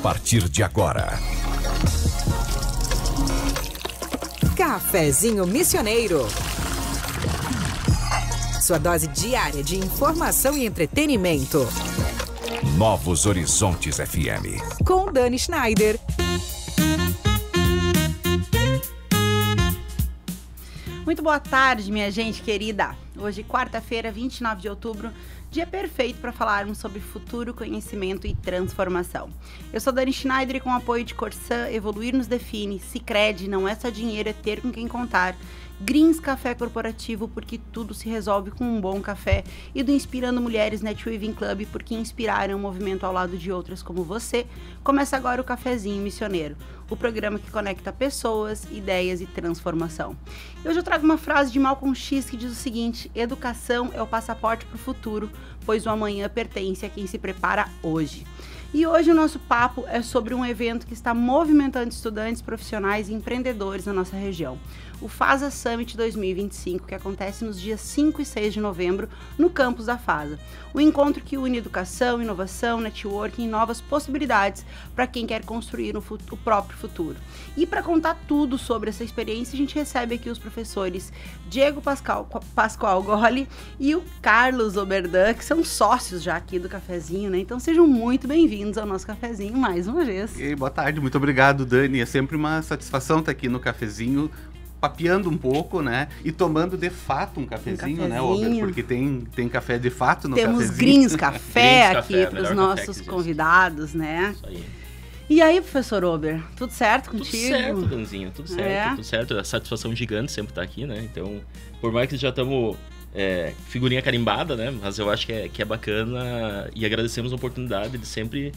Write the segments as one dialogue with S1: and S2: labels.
S1: partir de agora.
S2: Cafezinho Missioneiro. Sua dose diária de informação e entretenimento.
S1: Novos Horizontes FM.
S2: Com Dani Schneider.
S3: Muito boa tarde, minha gente querida. Hoje, quarta-feira, 29 de outubro, dia perfeito para falarmos sobre futuro, conhecimento e transformação. Eu sou Dani Schneider e com o apoio de Corsã, Evoluir nos define. Sicredi, não é só dinheiro, é ter com quem contar. Greens Café Corporativo, porque tudo se resolve com um bom café. E do Inspirando Mulheres Netweaving Club, porque inspiraram um movimento ao lado de outras como você. Começa agora o Cafezinho Missioneiro, o programa que conecta pessoas, ideias e transformação. E hoje eu trago uma frase de Malcolm X que diz o seguinte: educação é o passaporte para o futuro, pois o amanhã pertence a quem se prepara hoje. E hoje o nosso papo é sobre um evento que está movimentando estudantes, profissionais e empreendedores na nossa região. O FASA Summit 2025, que acontece nos dias 5 e 6 de novembro, no campus da FASA. Um encontro que une educação, inovação, networking e novas possibilidades para quem quer construir o próprio futuro. E para contar tudo sobre essa experiência, a gente recebe aqui os professores Diego Pascoal Goli e o Carlos Oberdan, que são sócios já aqui do Cafezinho, né? Então sejam muito bem-vindos ao nosso Cafezinho mais uma vez.
S4: E boa tarde, muito obrigado, Dani. É sempre uma satisfação estar aqui no Cafezinho, papeando um pouco, né? E tomando de fato um cafezinho, né, Ober? Porque tem café de fato no
S3: Temos
S4: Cafezinho.
S3: Greens Café aqui para os nossos convidados, né?
S5: Isso aí.
S3: E aí, professor Ober, tudo certo contigo?
S5: Tudo certo, Danzinha, tudo certo, tudo certo. A satisfação gigante sempre estar aqui, né? Então, por mais que já estamos figurinha carimbada, né? Mas eu acho que é bacana e agradecemos a oportunidade de sempre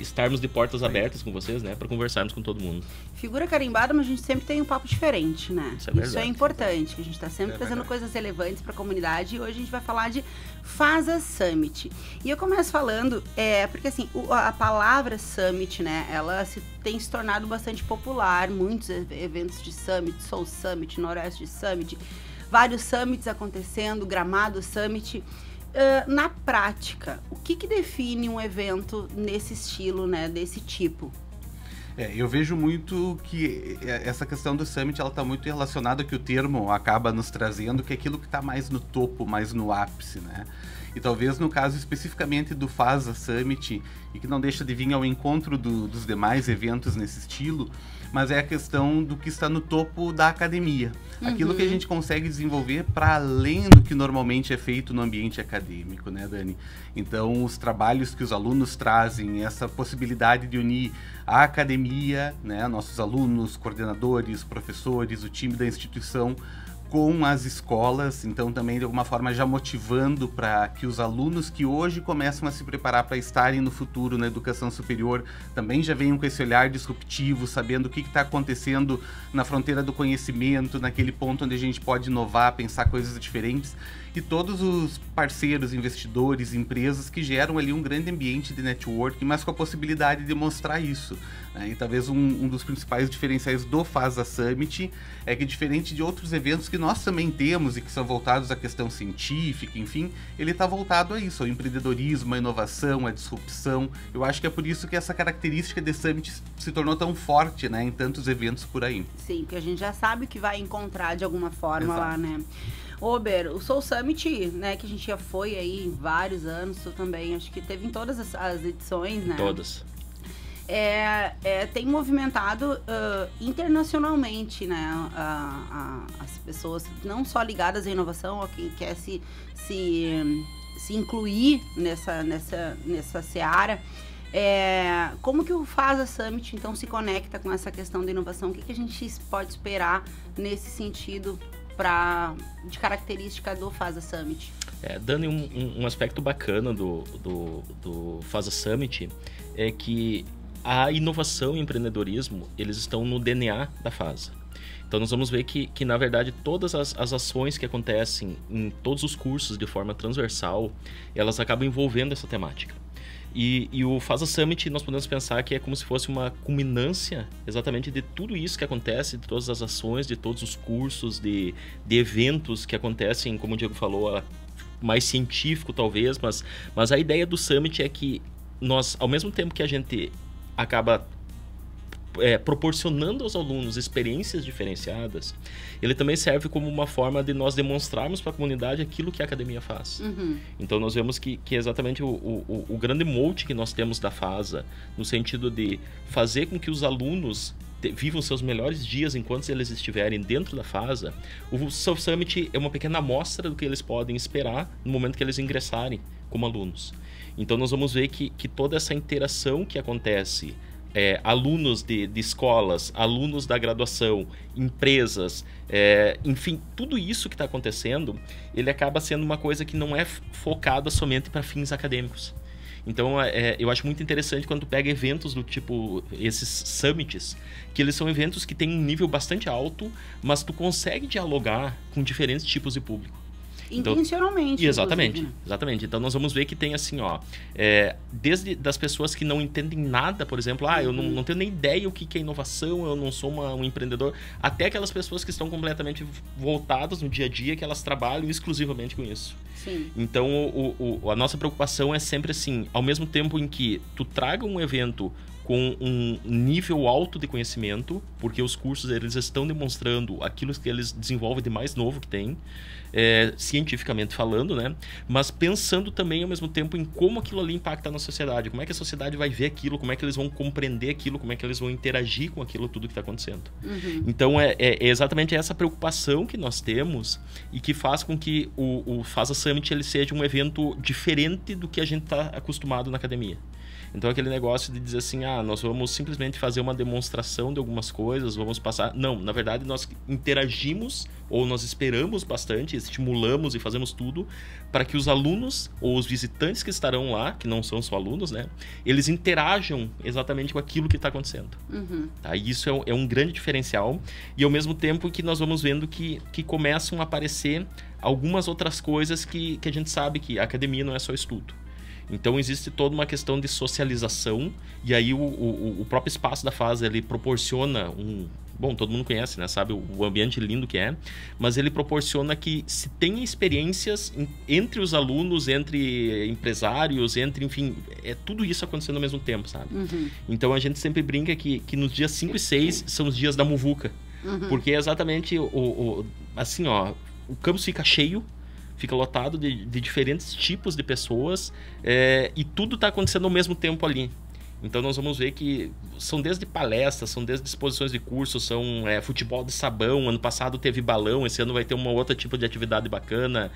S5: estarmos de portas abertas com vocês, né? Para conversarmos com todo mundo.
S3: Figura carimbada, mas a gente sempre tem um papo diferente, né?
S5: Isso é
S3: importante, que a gente está sempre trazendo coisas relevantes para a comunidade. E hoje a gente vai falar de FASA Summit. E eu começo falando, porque assim, a palavra Summit, né? Ela tem se tornado bastante popular. Muitos eventos de Summit, Soul Summit, Noroeste Summit, vários Summits acontecendo, Gramado Summit. Na prática, o que define um evento nesse estilo, né, desse tipo?
S4: Eu vejo muito que essa questão do Summit, ela está muito relacionada, que o termo acaba nos trazendo, que é aquilo que está mais no topo, mais no ápice, né? E talvez no caso especificamente do FASA Summit, e que não deixa de vir ao encontro dos demais eventos nesse estilo, mas é a questão do que está no topo da academia. Aquilo que a gente consegue desenvolver para além do que normalmente é feito no ambiente acadêmico, né, Dani? Então, os trabalhos que os alunos trazem, essa possibilidade de unir a academia, né, nossos alunos, coordenadores, professores, o time da instituição, com as escolas, então também de alguma forma já motivando para que os alunos que hoje começam a se preparar para estarem no futuro na educação superior também já venham com esse olhar disruptivo, sabendo o que está acontecendo na fronteira do conhecimento, naquele ponto onde a gente pode inovar, pensar coisas diferentes, e todos os parceiros, investidores, empresas que geram ali um grande ambiente de networking, mas com a possibilidade de mostrar isso, né? E talvez um dos principais diferenciais do FASA Summit é que, diferente de outros eventos que nós também temos e que são voltados à questão científica, enfim, ele está voltado a isso, ao empreendedorismo, à inovação, à disrupção. Eu acho que é por isso que essa característica de Summit se tornou tão forte, né, em tantos eventos por aí.
S3: Sim, porque a gente já sabe o que vai encontrar de alguma forma.
S4: Exato.
S3: Lá, né? Ober, o Soul Summit, né, que a gente já foi aí em vários anos, tu também, acho que teve em todas as edições, né?
S5: Todas.
S3: Tem movimentado internacionalmente, né, as pessoas não só ligadas à inovação, a quem quer se incluir nessa seara. Como que o FASA Summit, então, se conecta com essa questão da inovação? O que a gente pode esperar nesse sentido de característica do FASA Summit?
S5: Dando um aspecto bacana do FASA Summit é que a inovação e empreendedorismo, eles estão no DNA da FASA. Então nós vamos ver que na verdade, todas as ações que acontecem em todos os cursos de forma transversal, elas acabam envolvendo essa temática. E o FASA Summit, nós podemos pensar que é como se fosse uma culminância exatamente de tudo isso que acontece, de todas as ações, de todos os cursos, de eventos que acontecem, como o Diego falou, mais científico talvez, mas a ideia do Summit é que nós, ao mesmo tempo que a gente acaba proporcionando aos alunos experiências diferenciadas, ele também serve como uma forma de nós demonstrarmos para a comunidade aquilo que a academia faz. Então nós vemos que exatamente o grande mote que nós temos da FASA, no sentido de fazer com que os alunos vivam seus melhores dias enquanto eles estiverem dentro da FASA, o Surf Summit é uma pequena amostra do que eles podem esperar no momento que eles ingressarem como alunos. Então nós vamos ver que toda essa interação que acontece, alunos de escolas, alunos da graduação, empresas, enfim, tudo isso que está acontecendo, ele acaba sendo uma coisa que não é focada somente para fins acadêmicos. Então, eu acho muito interessante quando tu pega eventos do tipo, esses summits, que eles são eventos que têm um nível bastante alto, mas tu consegue dialogar com diferentes tipos de público.
S3: Intencionalmente.
S5: Exatamente, exatamente. Então nós vamos ver que tem assim, desde das pessoas que não entendem nada, por exemplo, eu não tenho nem ideia o que é inovação, eu não sou um empreendedor, até aquelas pessoas que estão completamente voltadas no dia a dia, que elas trabalham exclusivamente com isso.
S3: Sim.
S5: Então a nossa preocupação é sempre assim, ao mesmo tempo em que tu traga um evento com um nível alto de conhecimento, porque os cursos eles estão demonstrando aquilo que eles desenvolvem de mais novo que tem, cientificamente falando, né? Mas pensando também ao mesmo tempo em como aquilo ali impacta na sociedade, como é que a sociedade vai ver aquilo, como é que eles vão compreender aquilo, como é que eles vão interagir com aquilo tudo que está acontecendo. Então é exatamente essa preocupação que nós temos e que faz com que o FASA Summit ele seja um evento diferente do que a gente está acostumado na academia. Então aquele negócio de dizer assim, nós vamos simplesmente fazer uma demonstração de algumas coisas, vamos passar... Não, na verdade nós interagimos ou nós esperamos bastante, estimulamos e fazemos tudo para que os alunos ou os visitantes que estarão lá, que não são só alunos, né? Eles interajam exatamente com aquilo que está acontecendo. Tá? E isso é um grande diferencial e ao mesmo tempo que nós vamos vendo que começam a aparecer algumas outras coisas que a gente sabe que a academia não é só estudo. Então existe toda uma questão de socialização e aí o próprio espaço da FASA ele proporciona bom, todo mundo conhece, né? Sabe o ambiente lindo que é, mas ele proporciona que se tenha experiências entre os alunos, entre empresários, enfim, tudo isso acontecendo ao mesmo tempo, sabe? Então a gente sempre brinca que nos dias 5 e 6 são os dias da muvuca, porque é exatamente assim, o campus fica cheio, fica lotado de diferentes tipos de pessoas e tudo está acontecendo ao mesmo tempo ali. Então nós vamos ver que são desde palestras, são desde exposições de cursos, são futebol de sabão, ano passado teve balão, esse ano vai ter uma outra tipo de atividade bacana,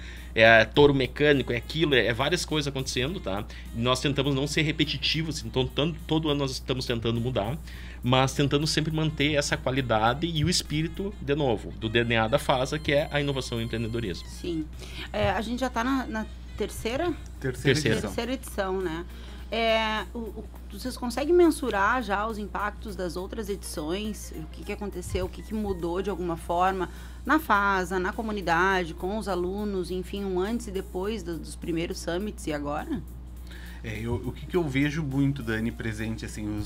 S5: touro mecânico, aquilo, várias coisas acontecendo, tá? E nós tentamos não ser repetitivos, então todo ano nós estamos tentando mudar, mas tentando sempre manter essa qualidade e o espírito, de novo, do DNA da FASA, que é a inovação e empreendedorismo.
S3: Sim. A gente já está na terceira edição, né? Vocês conseguem mensurar já os impactos das outras edições? O que aconteceu, o que mudou de alguma forma na FASA, na comunidade, com os alunos, enfim, um antes e depois dos primeiros summits e agora?
S4: O que eu vejo muito, Dani, presente assim,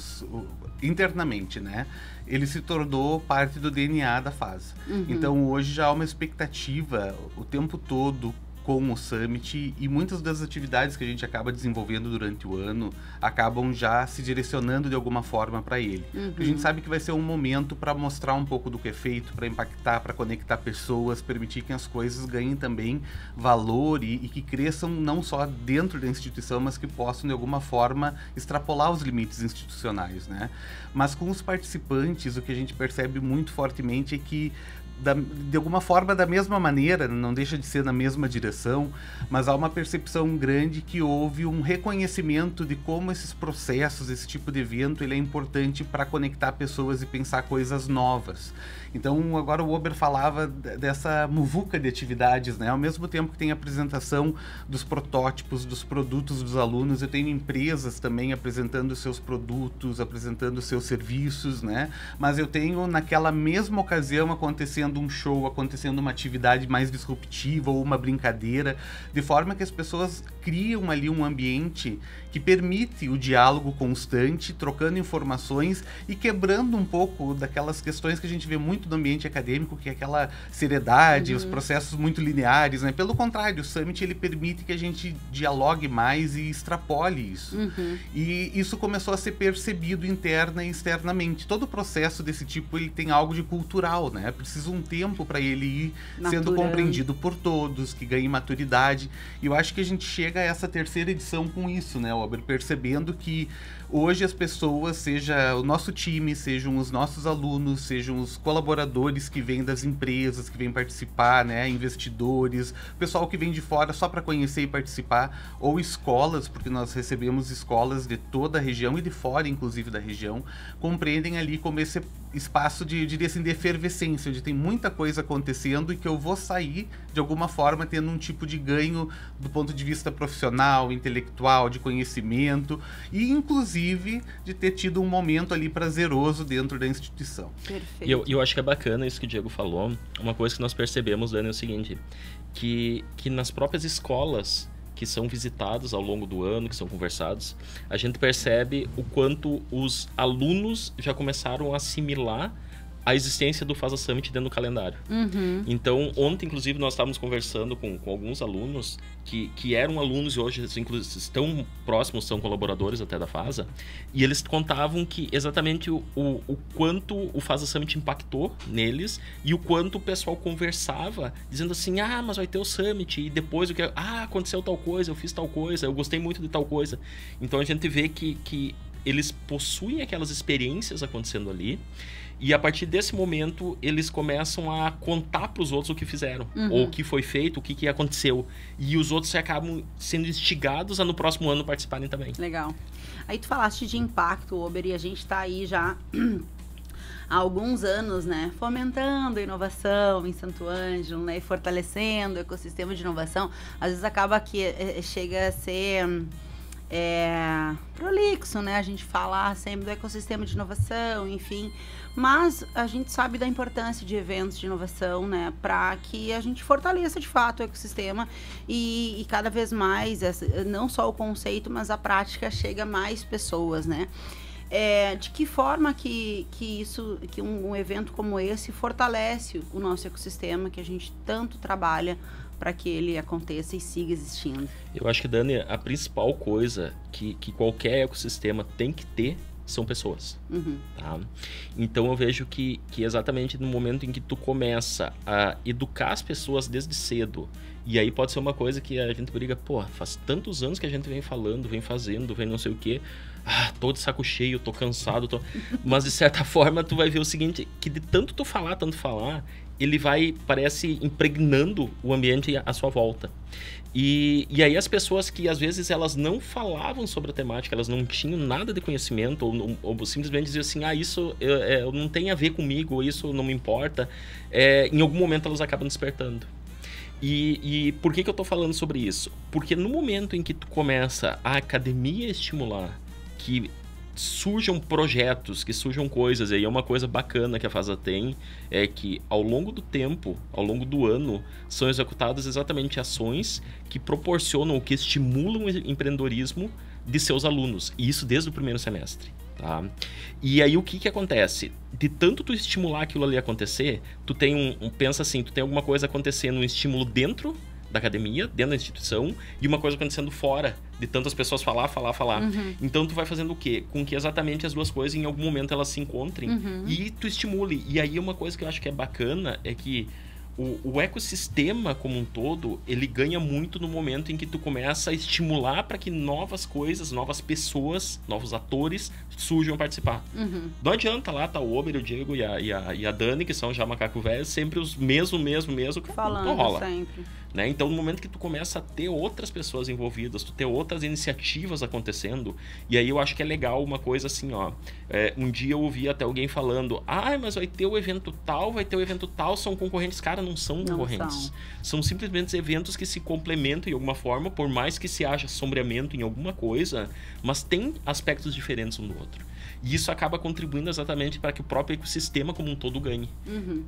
S4: internamente, né? Ele se tornou parte do DNA da FASA. Então hoje já há uma expectativa o tempo todo com o Summit e muitas das atividades que a gente acaba desenvolvendo durante o ano acabam já se direcionando de alguma forma para ele. A gente sabe que vai ser um momento para mostrar um pouco do que é feito, para impactar, para conectar pessoas, permitir que as coisas ganhem também valor e que cresçam não só dentro da instituição, mas que possam de alguma forma extrapolar os limites institucionais, né? Mas com os participantes, o que a gente percebe muito fortemente é que de alguma forma, da mesma maneira, não deixa de ser na mesma direção, mas há uma percepção grande que houve um reconhecimento de como esses processos, esse tipo de evento, ele é importante para conectar pessoas e pensar coisas novas. Então, agora o Ober falava dessa muvuca de atividades, né? Ao mesmo tempo que tem a apresentação dos protótipos, dos produtos dos alunos, eu tenho empresas também apresentando seus produtos, apresentando seus serviços, né? Mas eu tenho, naquela mesma ocasião, acontecendo um show, acontecendo uma atividade mais disruptiva ou uma brincadeira, brincadeira, de forma que as pessoas criam ali um ambiente que permite o diálogo constante, trocando informações e quebrando um pouco daquelas questões que a gente vê muito no ambiente acadêmico, que é aquela seriedade, os processos muito lineares, né? Pelo contrário, o Summit ele permite que a gente dialogue mais e extrapole isso. E isso começou a ser percebido interna e externamente. Todo processo desse tipo ele tem algo de cultural, né? Precisa um tempo para ele ir sendo compreendido por todos, que ganhe maturidade. E eu acho que a gente chega a essa terceira edição com isso, né, Ober? Percebendo que hoje as pessoas, seja o nosso time, sejam os nossos alunos, sejam os colaboradores que vêm das empresas, que vêm participar, né, investidores, pessoal que vem de fora só para conhecer e participar, ou escolas, porque nós recebemos escolas de toda a região e de fora, inclusive, da região, compreendem ali como esse espaço de efervescência, onde tem muita coisa acontecendo e que eu vou sair, de alguma forma, tendo um tipo de ganho do ponto de vista profissional, intelectual, de conhecimento e, inclusive, de ter tido um momento ali prazeroso dentro da instituição.
S3: Perfeito.
S5: E eu acho que é bacana isso que o Diego falou. Uma coisa que nós percebemos, Dani, é o seguinte, que nas próprias escolas que são visitados ao longo do ano, que são conversados, a gente percebe o quanto os alunos já começaram a assimilar a existência do FASA Summit dentro do calendário. Então, ontem, inclusive, nós estávamos conversando com alguns alunos que eram alunos e hoje inclusive, estão próximos, são colaboradores até da FASA, e eles contavam que exatamente o quanto o FASA Summit impactou neles e o quanto o pessoal conversava, dizendo assim, mas vai ter o Summit, e depois aconteceu tal coisa, eu fiz tal coisa, eu gostei muito de tal coisa. Então, a gente vê que eles possuem aquelas experiências acontecendo ali, e a partir desse momento, eles começam a contar para os outros o que fizeram, ou o que foi feito, o que aconteceu. E os outros acabam sendo instigados a no próximo ano participarem também.
S3: Legal. Aí tu falaste de impacto, Ober, e a gente está aí já há alguns anos, né, fomentando a inovação em Santo Ângelo, né, e fortalecendo o ecossistema de inovação. Às vezes acaba que chega a ser prolixo, né, a gente falar sempre do ecossistema de inovação, enfim, mas a gente sabe da importância de eventos de inovação, né, para que a gente fortaleça de fato o ecossistema e cada vez mais, não só o conceito, mas a prática chega a mais pessoas, né. De que forma que um evento como esse fortalece o nosso ecossistema que a gente tanto trabalha para que ele aconteça e siga existindo?
S5: Eu acho que, Dani, a principal coisa que qualquer ecossistema tem que ter são pessoas. Tá? Então eu vejo que exatamente no momento em que tu começa a educar as pessoas desde cedo, e aí pode ser uma coisa que a gente briga, faz tantos anos que a gente vem falando, vem fazendo, vem não sei o quê, tô de saco cheio, tô cansado, mas de certa forma tu vai ver o seguinte, que de tanto tu falar, ele vai, parece, impregnando o ambiente à sua volta. E aí as pessoas que às vezes elas não falavam sobre a temática, elas não tinham nada de conhecimento, ou simplesmente diziam assim, isso não tem a ver comigo, isso não me importa, em algum momento elas acabam despertando. E por que eu tô falando sobre isso? Porque no momento em que tu começa a academia estimular que surjam projetos, que surjam coisas, e aí é uma coisa bacana que a FASA tem, é que ao longo do tempo, ao longo do ano, são executadas exatamente ações que proporcionam, que estimulam o empreendedorismo de seus alunos, e isso desde o primeiro semestre. Tá? E aí o que acontece? De tanto tu estimular aquilo ali acontecer, tu tem pensa assim, tu tem alguma coisa acontecendo, um estímulo dentro da academia, dentro da instituição, e uma coisa acontecendo fora, de tantas pessoas falar. Então tu vai fazendo o quê? Com que exatamente as duas coisas em algum momento elas se encontrem e tu estimule. E aí uma coisa que eu acho que é bacana é que o ecossistema como um todo, ele ganha muito no momento em que tu começa a estimular para que novas coisas, novas pessoas, novos atores surjam a participar. Não adianta lá, tá o Ober, o Diego e a Dani, que são já macaco velho, sempre os mesmo, que
S3: falando
S5: não rola.
S3: Sempre.
S5: Né? Então, no momento que tu começa a ter outras pessoas envolvidas, tu ter outras iniciativas acontecendo, e aí eu acho que é legal uma coisa assim, um dia eu ouvi até alguém falando, mas vai ter o evento tal, são concorrentes. Cara, não são concorrentes. São simplesmente eventos que se complementam de alguma forma, por mais que se haja sombreamento em alguma coisa, mas tem aspectos diferentes um do outro. E isso acaba contribuindo exatamente para que o próprio ecossistema como um todo ganhe.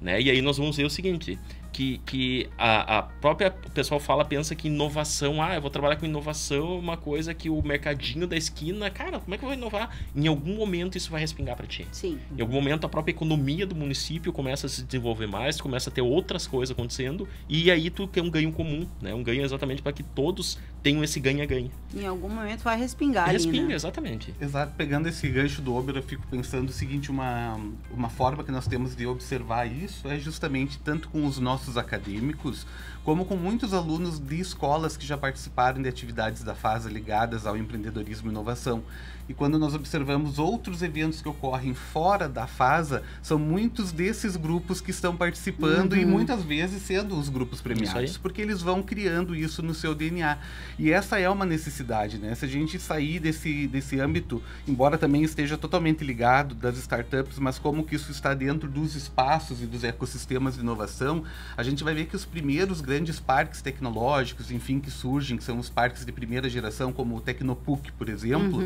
S5: Né? E aí nós vamos ver o seguinte, que a própria o pessoal pensa que inovação, eu vou trabalhar com inovação, uma coisa que o mercadinho da esquina, cara, como é que eu vou inovar? Em algum momento isso vai respingar para ti.
S3: Sim.
S5: Em algum momento a própria economia do município começa a se desenvolver mais, começa a ter outras coisas acontecendo, e aí tu quer um ganho comum, né? Um ganho exatamente para que todos tenham esse ganha-ganha.
S3: Em algum momento vai respingar ali,
S5: Respinga,
S3: né?
S5: exatamente.
S4: Exato. Pegando esse gancho do Ober, eu fico pensando o seguinte, uma forma que nós temos de observar isso é justamente tanto com os nossos acadêmicos, como com muitos alunos de escolas que já participaram de atividades da FASA ligadas ao empreendedorismo e inovação. E quando nós observamos outros eventos que ocorrem fora da FASA, são muitos desses grupos que estão participando e muitas vezes sendo os grupos premiados, porque eles vão criando isso no seu DNA. E essa é uma necessidade, né? Se a gente sair desse âmbito, embora também esteja totalmente ligado das startups, mas como que isso está dentro dos espaços e dos ecossistemas de inovação, a gente vai ver que os primeiros grandes parques tecnológicos, enfim, que surgem, que são os parques de primeira geração, como o Tecnopuc, por exemplo,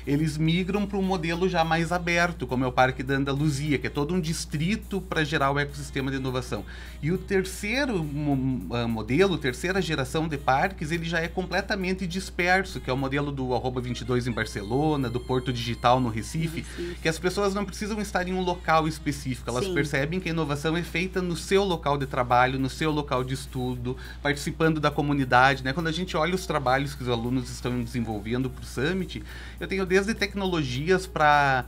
S4: eles migram para um modelo já mais aberto, como é o Parque da Andaluzia, que é todo um distrito para gerar o ecossistema de inovação. E o terceiro modelo, terceira geração de parques, ele já é completamente disperso, que é o modelo do @22 em Barcelona, do Porto Digital no Recife, que as pessoas não precisam estar em um local específico, elas percebem que a inovação é feita no seu local de trabalho, no seu local de estudo, participando da comunidade, né? Quando a gente olha os trabalhos que os alunos estão desenvolvendo para o Summit, eu tenho desde tecnologias para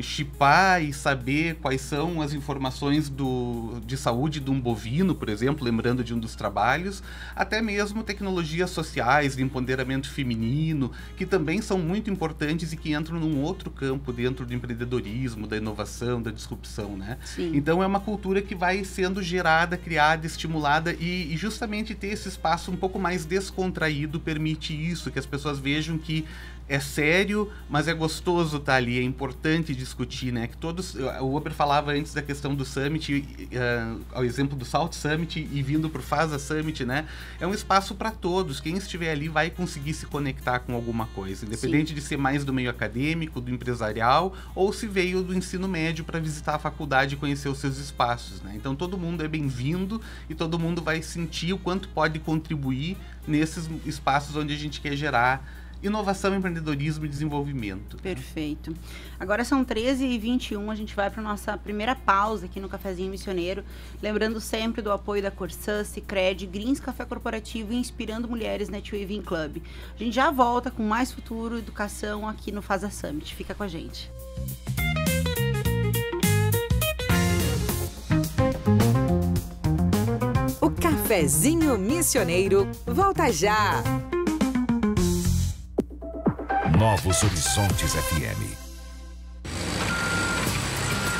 S4: chipar e saber quais são as informações de saúde de um bovino, por exemplo, lembrando de um dos trabalhos, até mesmo tecnologias sociais de empoderamento feminino, que também são muito importantes e que entram num outro campo dentro do empreendedorismo, da inovação, da disrupção, né?
S3: Sim.
S4: Então é uma cultura que vai sendo gerada, criada, estimulada e justamente ter esse espaço um pouco mais descontraído permite isso, que as pessoas vejam que é sério, mas é gostoso estar ali, é importante discutir, né? Que todos, o Ober falava antes da questão do Summit, ao exemplo do Salt Summit e vindo para o FASA Summit, né? É um espaço para todos, quem estiver ali vai conseguir se conectar com alguma coisa, independente de ser mais do meio acadêmico, do empresarial, ou se veio do ensino médio para visitar a faculdade e conhecer os seus espaços, né? Então todo mundo é bem-vindo e todo mundo vai sentir o quanto pode contribuir nesses espaços onde a gente quer gerar inovação, empreendedorismo e desenvolvimento.
S3: Perfeito. Agora são 13h21, a gente vai para a nossa primeira pausa aqui no Cafezinho Missioneiro. Lembrando sempre do apoio da Corsã, Sicredi, Greens Café Corporativo e Inspirando Mulheres Netweaving Club. A gente já volta com mais futuro e educação aqui no FASA Summit. Fica com a gente.
S2: O Cafezinho Missioneiro volta já!
S1: Novos Horizontes FM.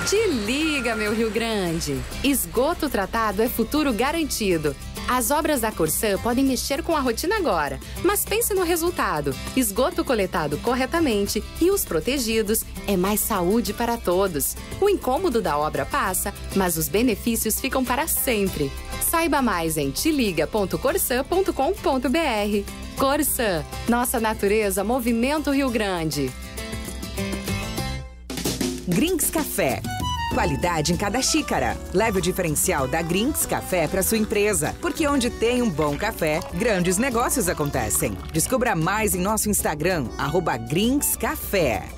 S6: Te liga, meu Rio Grande! Esgoto tratado é futuro garantido. As obras da Corsã podem mexer com a rotina agora, mas pense no resultado. Esgoto coletado corretamente e os protegidos é mais saúde para todos. O incômodo da obra passa, mas os benefícios ficam para sempre. Saiba mais em teliga.corsã.com.br. Corsã, nossa natureza movimenta o Rio Grande.
S2: Greens Café. Qualidade em cada xícara. Leve o diferencial da Greens Café para sua empresa, porque onde tem um bom café, grandes negócios acontecem. Descubra mais em nosso Instagram, @greenscafé.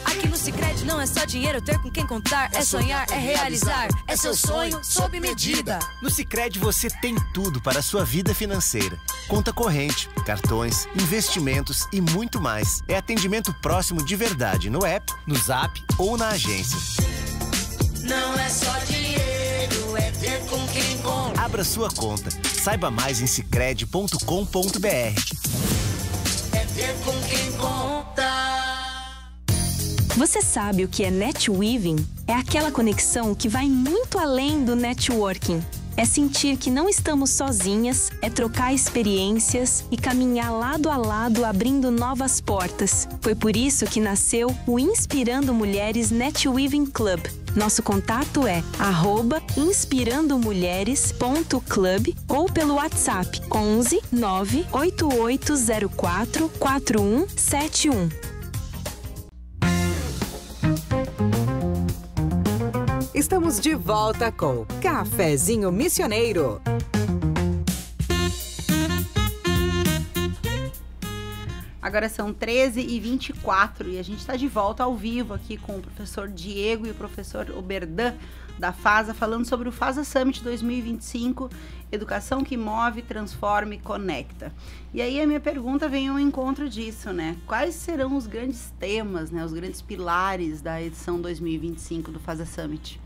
S7: Aqui no Sicredi não é só dinheiro, ter com quem contar, é sonhar, é realizar, é seu sonho sob medida.
S8: No Sicredi você tem tudo para a sua vida financeira. Conta corrente, cartões, investimentos e muito mais. É atendimento próximo de verdade no app, no Zap ou na agência.
S7: Não é só dinheiro, é ter com quem conta.
S8: Abra sua conta. Saiba mais em sicredi.com.br.
S7: É ter com quem conta.
S9: Você sabe o que é netweaving? É aquela conexão que vai muito além do networking. É sentir que não estamos sozinhas, é trocar experiências e caminhar lado a lado abrindo novas portas. Foi por isso que nasceu o Inspirando Mulheres Netweaving Club. Nosso contato é @inspirandomulheres.club ou pelo WhatsApp 11 98804 4171.
S2: Estamos de volta com Cafezinho Missioneiro.
S3: Agora são 13h24 e a gente está de volta ao vivo aqui com o professor Diego e o professor Oberdan da FASA, falando sobre o FASA Summit 2025, Educação que Move, Transforma e Conecta. E aí a minha pergunta vem ao encontro disso, né? Quais serão os grandes temas, né, os grandes pilares da edição 2025 do FASA Summit?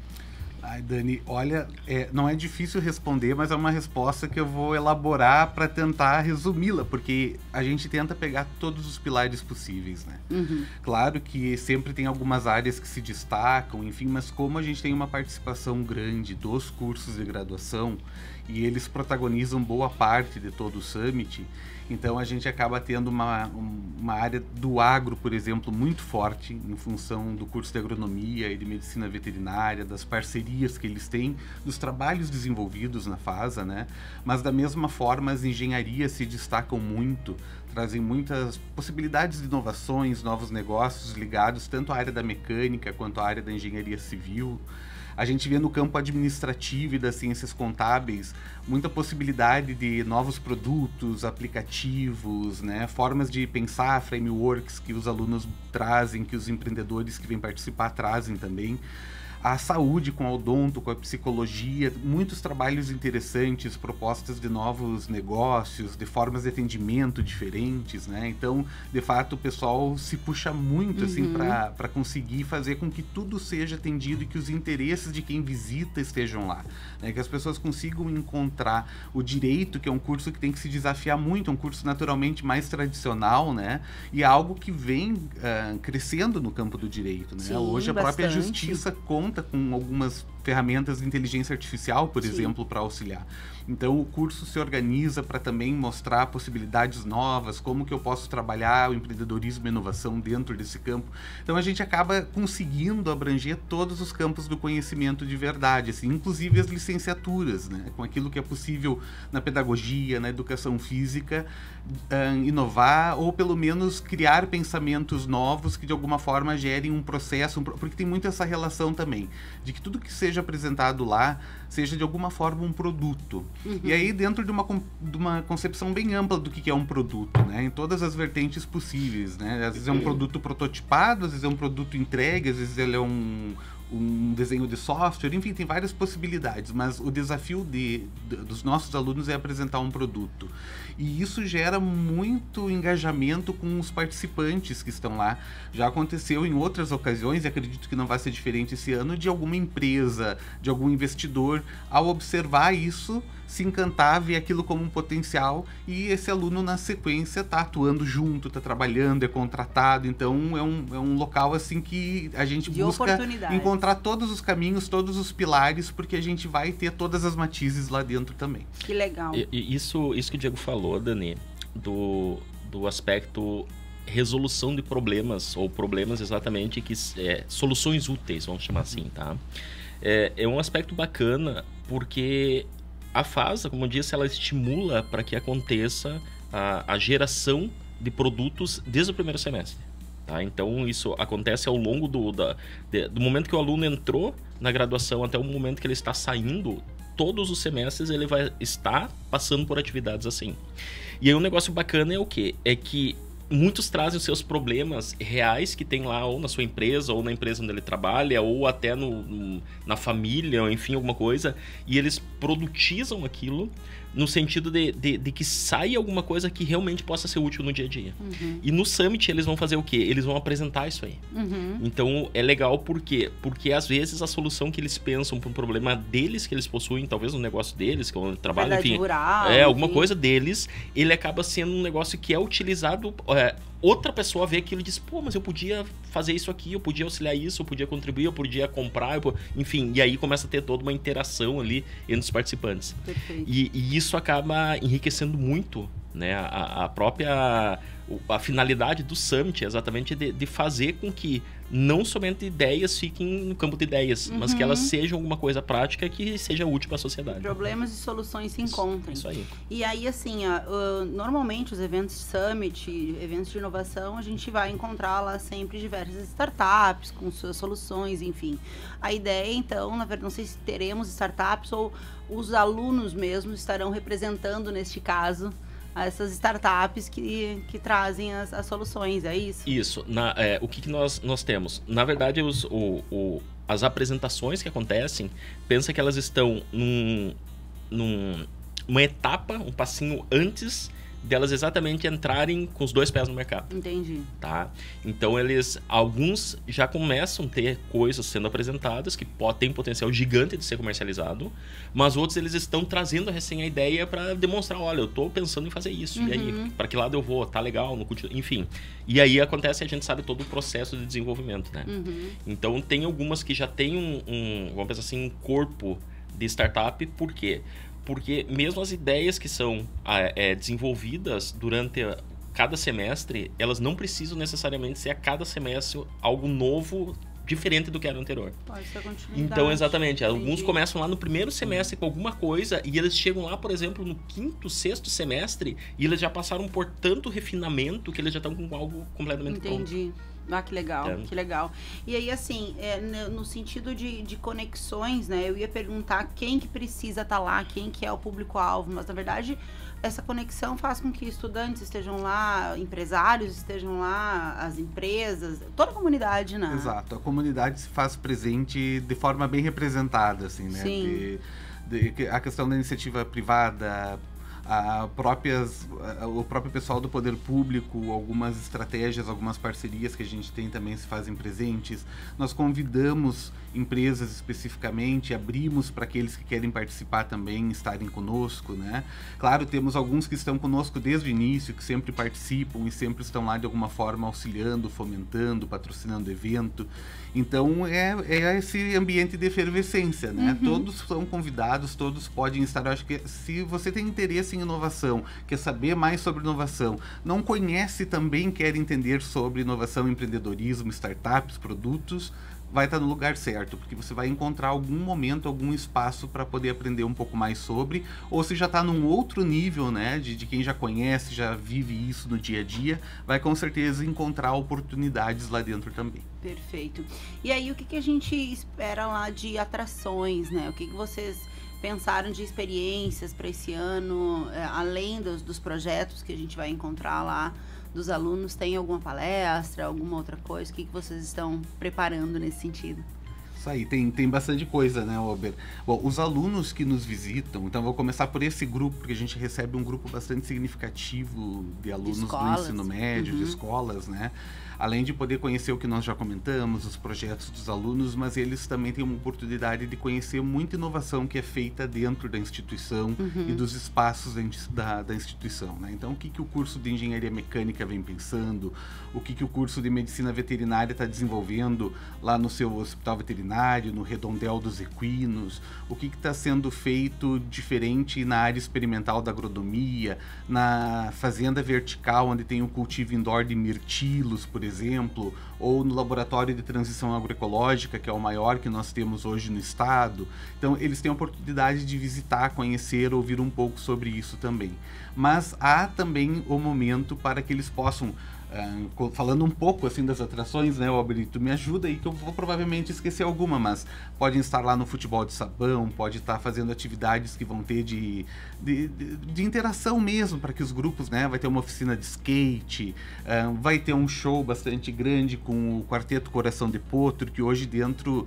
S4: Ai, Dani, olha, não é difícil responder, mas é uma resposta que eu vou elaborar para tentar resumi-la, porque a gente tenta pegar todos os pilares possíveis, né? Uhum. Claro que sempre tem algumas áreas que se destacam, enfim, mas como a gente tem uma participação grande dos cursos de graduação e eles protagonizam boa parte de todo o Summit, então a gente acaba tendo uma área do agro, por exemplo, muito forte em função do curso de agronomia e de medicina veterinária, das parcerias que eles têm, dos trabalhos desenvolvidos na FASA, né? Mas da mesma forma as engenharias se destacam muito, trazem muitas possibilidades de inovações, novos negócios ligados tanto à área da mecânica quanto à área da engenharia civil. A gente vê no campo administrativo e das ciências contábeis muita possibilidade de novos produtos, aplicativos, né? Formas de pensar, frameworks que os alunos trazem, que os empreendedores que vêm participar trazem também. A saúde com a odonto, com a psicologia, muitos trabalhos interessantes, propostas de novos negócios, de formas de atendimento diferentes, né? Então, de fato, o pessoal se puxa muito assim para conseguir fazer com que tudo seja atendido e que os interesses de quem visita estejam lá, né? Que as pessoas consigam encontrar o direito, que é um curso que tem que se desafiar muito, é um curso naturalmente mais tradicional, né? E é algo que vem crescendo no campo do direito, né? Sim, hoje a própria justiça conta com algumas ferramentas de inteligência artificial, por exemplo, para auxiliar. Então o curso se organiza para também mostrar possibilidades novas, como que eu posso trabalhar o empreendedorismo e inovação dentro desse campo. Então a gente acaba conseguindo abranger todos os campos do conhecimento de verdade, assim, inclusive as licenciaturas, né? Com aquilo que é possível na pedagogia, na educação física, inovar ou pelo menos criar pensamentos novos que de alguma forma gerem um processo, porque tem muito essa relação também, de que tudo que seja apresentado lá seja de alguma forma um produto. E aí dentro de uma concepção bem ampla do que é um produto, né? Em todas as vertentes possíveis, né? Às vezes é um produto prototipado, às vezes é um produto entregue, às vezes ele é um desenho de software, enfim, tem várias possibilidades, mas o desafio dos nossos alunos é apresentar um produto. E isso gera muito engajamento com os participantes que estão lá. Já aconteceu em outras ocasiões, e acredito que não vai ser diferente esse ano, de alguma empresa, de algum investidor, ao observar isso, se encantar, ver aquilo como um potencial, e esse aluno na sequência está atuando junto, está trabalhando, é contratado. Então é um local assim que a gente busca encontrar todos os caminhos, todos os pilares, porque a gente vai ter todas as matizes lá dentro também.
S3: Que legal.
S5: E isso que o Diego falou, Dani, do aspecto resolução de problemas, ou problemas exatamente, soluções úteis, vamos chamar assim, tá? É um aspecto bacana, porque a FASA, como eu disse, ela estimula para que aconteça a geração de produtos desde o primeiro semestre. Tá? Então, isso acontece ao longo do momento que o aluno entrou na graduação até o momento que ele está saindo. Todos os semestres ele vai estar passando por atividades assim. E aí um negócio bacana é o quê? É que muitos trazem os seus problemas reais que tem lá, ou na sua empresa, ou na empresa onde ele trabalha, ou até na família, ou enfim, alguma coisa, e eles produtizam aquilo no sentido de que saia alguma coisa que realmente possa ser útil no dia a dia. E no Summit eles vão fazer o quê? Eles vão apresentar isso aí. Então é legal por quê? Porque às vezes a solução que eles pensam para um problema deles, que eles possuem, talvez no negócio deles, que é onde trabalham, enfim, alguma coisa deles, ele acaba sendo um negócio que é utilizado... outra pessoa vê aquilo e diz, pô, mas eu podia fazer isso aqui, eu podia auxiliar isso, eu podia contribuir, eu podia comprar, enfim, e aí começa a ter toda uma interação ali entre os participantes.
S3: Perfeito.
S5: E isso acaba enriquecendo muito, né? A finalidade do Summit é exatamente de fazer com que não somente ideias fiquem no campo de ideias, mas que elas sejam alguma coisa prática que seja útil para a sociedade.
S3: Problemas e soluções se encontrem.
S5: Isso aí.
S3: E aí, assim, normalmente os eventos Summit, eventos de inovação, a gente vai encontrar lá sempre diversas startups com suas soluções, enfim. A ideia, então, na verdade, não sei se teremos startups ou os alunos mesmos estarão representando, neste caso, essas startups que trazem as soluções, é isso?
S5: Isso. O que nós temos? Na verdade, as apresentações que acontecem, pensa que elas estão numa etapa, um passinho antes delas exatamente entrarem com os 2 pés no mercado.
S3: Entendi.
S5: Tá? Então, alguns já começam a ter coisas sendo apresentadas que tem potencial gigante de ser comercializado, mas outros eles estão trazendo recém a ideia para demonstrar, olha, eu estou pensando em fazer isso, e aí, para que lado eu vou? Tá legal? Enfim. E aí acontece, a gente sabe todo o processo de desenvolvimento, né? Então, tem algumas que já tem vamos pensar assim, um corpo de startup, por quê? Porque mesmo as ideias que são desenvolvidas durante cada semestre, elas não precisam necessariamente ser a cada semestre algo novo, diferente do que era anterior.
S3: Pode ser continuidade.
S5: Então, exatamente. Alguns começam lá no primeiro semestre com alguma coisa e eles chegam lá, por exemplo, no 5º, 6º semestre e eles já passaram por tanto refinamento que eles já estão com algo completamente pronto.
S3: Entendi. Ah, que legal, que legal. E aí, assim, no sentido de conexões, né? Eu ia perguntar quem que precisa estar lá, quem que é o público-alvo, mas, na verdade, essa conexão faz com que estudantes estejam lá, empresários estejam lá, as empresas, toda a comunidade, né?
S4: Exato. A comunidade se faz presente de forma bem representada, assim, né?
S3: Sim.
S4: A questão da iniciativa privada, o próprio pessoal do poder público, algumas estratégias, algumas parcerias que a gente tem também se fazem presentes. Nós convidamos empresas especificamente, abrimos para aqueles que querem participar também estarem conosco, né? Claro, temos alguns que estão conosco desde o início, que sempre participam e sempre estão lá de alguma forma auxiliando, fomentando, patrocinando o evento. Então é esse ambiente de efervescência, né? Todos são convidados, todos podem estar. Eu acho que se você tem interesse em inovação, quer saber mais sobre inovação, não conhece também, quer entender sobre inovação, empreendedorismo, startups, produtos, vai estar no lugar certo, porque você vai encontrar algum momento, algum espaço para poder aprender um pouco mais sobre, ou se já está num outro nível, né, de quem já conhece, já vive isso no dia a dia, vai com certeza encontrar oportunidades lá dentro também.
S3: Perfeito. E aí, o que a gente espera lá de atrações, né? O que vocês pensaram de experiências para esse ano, além dos projetos que a gente vai encontrar lá dos alunos? Tem alguma palestra, alguma outra coisa? O que vocês estão preparando nesse sentido?
S4: Isso aí, tem bastante coisa, né, Ober? Bom, os alunos que nos visitam, então vou começar por esse grupo, porque a gente recebe um grupo bastante significativo de alunos do ensino médio, de escolas, né? Além de poder conhecer o que nós já comentamos, os projetos dos alunos, mas eles também têm uma oportunidade de conhecer muita inovação que é feita dentro da instituição e dos espaços da instituição, né? Então, o que o curso de engenharia mecânica vem pensando, o que o curso de medicina veterinária está desenvolvendo lá no seu hospital veterinário, no redondel dos equinos, o que está sendo feito diferente na área experimental da agronomia, na fazenda vertical, onde tem o cultivo indoor de mirtilos, por exemplo, ou no laboratório de transição agroecológica, que é o maior que nós temos hoje no estado. Então, eles têm a oportunidade de visitar, conhecer, ouvir um pouco sobre isso também. Mas há também o momento para que eles possam, falando um pouco assim das atrações, né, Alberto, me ajuda aí que eu vou provavelmente esquecer alguma, mas podem estar lá no futebol de sabão, pode estar fazendo atividades que vão ter de interação mesmo, para que os grupos, né, vai ter uma oficina de skate, vai ter um show bastante grande com o Quarteto Coração de Potro, que hoje dentro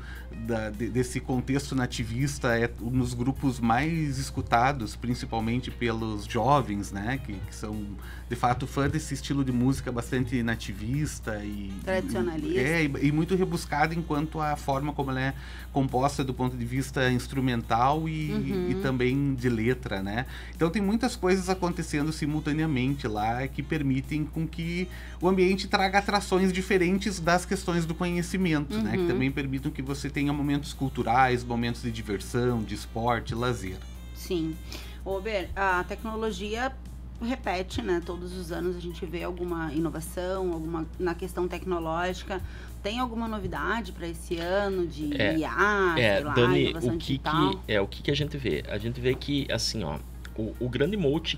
S4: desse contexto nativista é um dos grupos mais escutados, principalmente pelos jovens, né, que são de fato fã desse estilo de música bastante nativista e
S3: tradicionalista
S4: e muito rebuscada enquanto a forma como ela é composta do ponto de vista instrumental e também de letra, né? Então tem muitas coisas acontecendo simultaneamente lá que permitem com que o ambiente traga atrações diferentes das questões do conhecimento, né? Que também permitam que você tenha momentos culturais, momentos de diversão, de esporte, lazer.
S3: Sim. Ober, a tecnologia repete, né? Todos os anos a gente vê alguma inovação, alguma na questão tecnológica. Tem alguma novidade para esse ano de IA, sei lá,
S5: Dani,
S3: inovação digital?
S5: O que a gente vê? A gente vê que, assim, ó, o grande mote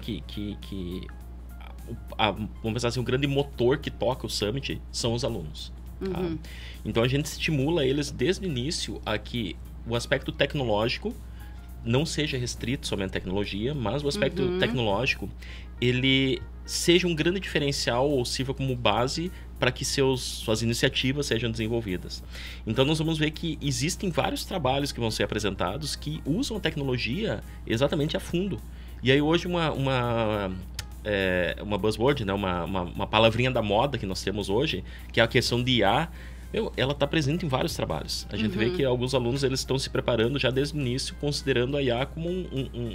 S5: vamos pensar assim, o grande motor que toca o Summit são os alunos. Tá? Então a gente estimula eles desde o início a que o aspecto tecnológico não seja restrito somente à tecnologia, mas o aspecto tecnológico ele seja um grande diferencial ou sirva como base para que suas iniciativas sejam desenvolvidas. Então nós vamos ver que existem vários trabalhos que vão ser apresentados que usam a tecnologia exatamente a fundo. E aí hoje uma buzzword, né? uma palavrinha da moda que nós temos hoje, que é a questão de IA, ela está presente em vários trabalhos. A gente vê que alguns alunos eles estão se preparando já desde o início, considerando a IA como